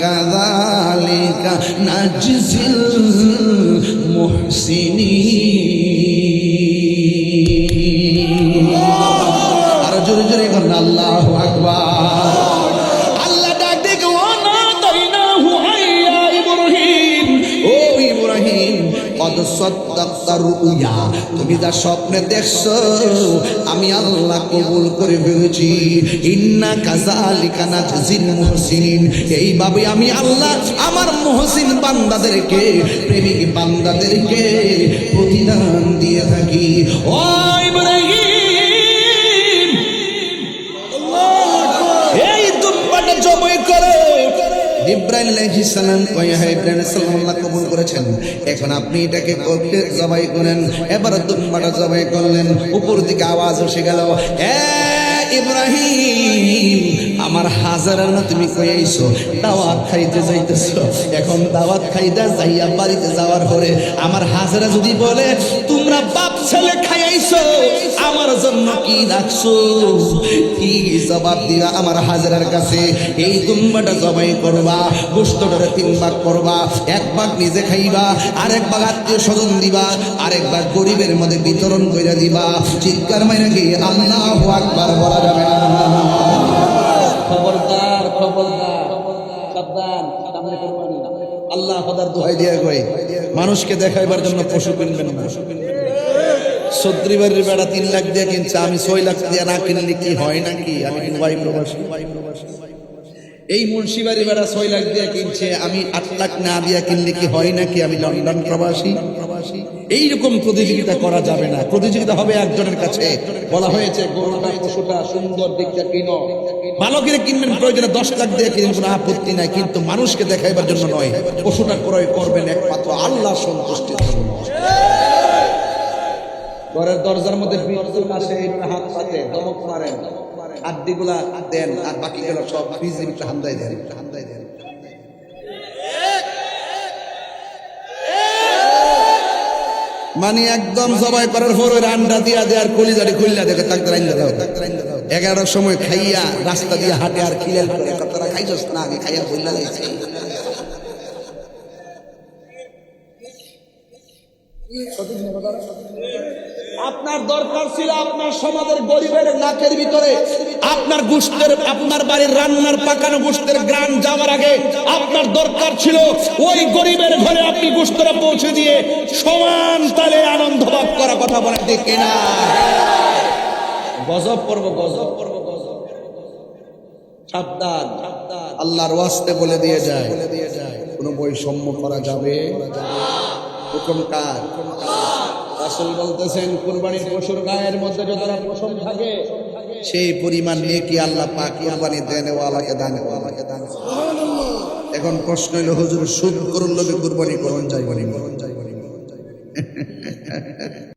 كذلك نجزي المحسنين আর জোরে জোরে বলেন আল্লাহু আকবার। আল্লাহ ডাক দিয়ে ওয়ানাদাইনাহু আইয়া ইব্রাহিম, ও ইব্রাহিম কদ সাদ্দাকতার রুয়া, তুমি যা স্বপ্নে দেখছো আমি আল্লাহ কবুল করে ফেলেছি। ইন্না কাযালিকা নাজজিল মুহসিনিন, এইভাবে আমি আল্লাহ আমার মুহসিন বান্দাদেরকে, প্রেমিক বান্দাদেরকে প্রতিদান দিয়ে থাকি। ও ইব্রাহিম, এই দুম্বাটা জবাই করো। ইব্রাহিম আলাইহিস সালাম কয় হে ইব্রাহিম আলাইহিস সালাম আল্লাহ কবুল করেছেন, এখন আপনি এটাকে করতে জবাই করেন। এবার দুম্বাটা জবাই করলেন, উপর দিকে আওয়াজ এসে গেল এ ইব্রাহিম, আমার হাজারার না তুমি কই আইছো, দাওয়াত খাইতে যাইতেছো। এখন দাওয়াত খাইতে যাইয়া বাড়িতে যাওয়ার পরে আমার হাজারা যদি বলে তোমরা বাপ ছেলে খাইয়াইছো, আমার জন্য কি রাখছো, কি জবাব দিবা আমার হাজারার কাছে? এই দুম্বাটা জবাই করবা, গোশতটারে 3 ভাগ করবা, 1 ভাগ নিজে খাইবা, আরেক ভাগ আত্মীয় স্বজন দিবা, আরেক ভাগ গরিবের মধ্যে বিতরণ করে দিবা। চিৎকার মাইরা কি আল্লাহু আকবার বলা যাবে না? খবরদার খবরদার, সাবধান, সামনে কোরবানি। আল্লাহ খোদার দোহাই দিয়া কই, মানুষকে দেখাইবার জন্য পশু কিনবেন না। সদ্রিবাড়ির বেড়া 3 লাখ দিয়ে কিনছে, আমি 6 লাখ দিয়ে না কিনলে কি হয় নাকি? আমি কিন্তু ভাই প্রবাসী। এই মুন্সিবাড়ি বেড়া 6 লাখ দিয়ে কিনছে, আমি 8 লাখ না দিয়ে কিনলে কি হয় নাকি? আমি লন্ডন প্রবাসী। এইরকম প্রতিযোগিতা করা যাবে না। প্রতিযোগিতা হবে একজনের কাছে। বলা হয়েছে গরুটা পশুটা সুন্দর দিকটা কিনো, ভালো করে কিনবেন, প্রয়োজনে 10 লাখ দিয়ে কিনবেন, কোনো আপত্তি নাই, কিন্তু মানুষকে দেখাইবার জন্য নয়। পশুটা ক্রয় করবেন একমাত্র আল্লাহর সন্তুষ্টির জন্য। ঘরের দরজার মধ্যে বিদ্যুৎ আসে, হাত পাতে ধমক মারেন, হাড্ডিগুলা দেন, আর বাকিগুলো সব ফ্রিজের ভিতরে হামদাই দেন। মানে একদম জবাই করার পর ওই রান্না দিয়া দেয় আর কলিজারি খুললা দেখে তাকে রান্না দাও। 11টার সময় খাইয়া রাস্তা দিয়ে হাঁটে আর খিলাল করে, তোরা খাইছস না? আগে খাইয়া খুললা যাইছে। আপনার দরকার ছিল আপনার সমাজের গরিবের নাকের ভিতরে আপনার গোশতের, আপনার বাড়ির রান্নার পাকানো গোশতের গ্রান যাওয়ার আগে আপনার দরকার ছিল ওই গরিবের ঘরে আপনি গোশতটা পৌঁছে দিয়ে সমান তালে আনন্দ ভাগ করা। কথা বলে ঠিক কিনা? গজব পর্ব, গজব পর্ব, গজব। সাবধান, আল্লাহর ওয়াস্তে বলে দিয়ে যায়, কোনো বৈষম্য করা যাবে। হুকুম কার? রাসূল বলতেছেন কুরবানির পশুর গায়ের মধ্যে যতটা পশম থাকে সেই পরিমাণ নেকি আল্লাহ পাক কুরবানি দেনওয়ালাকে দান করে। এখন প্রশ্ন হলো হুজুর সুদ করুন লোভে কুরবানি করুন যাইবনি?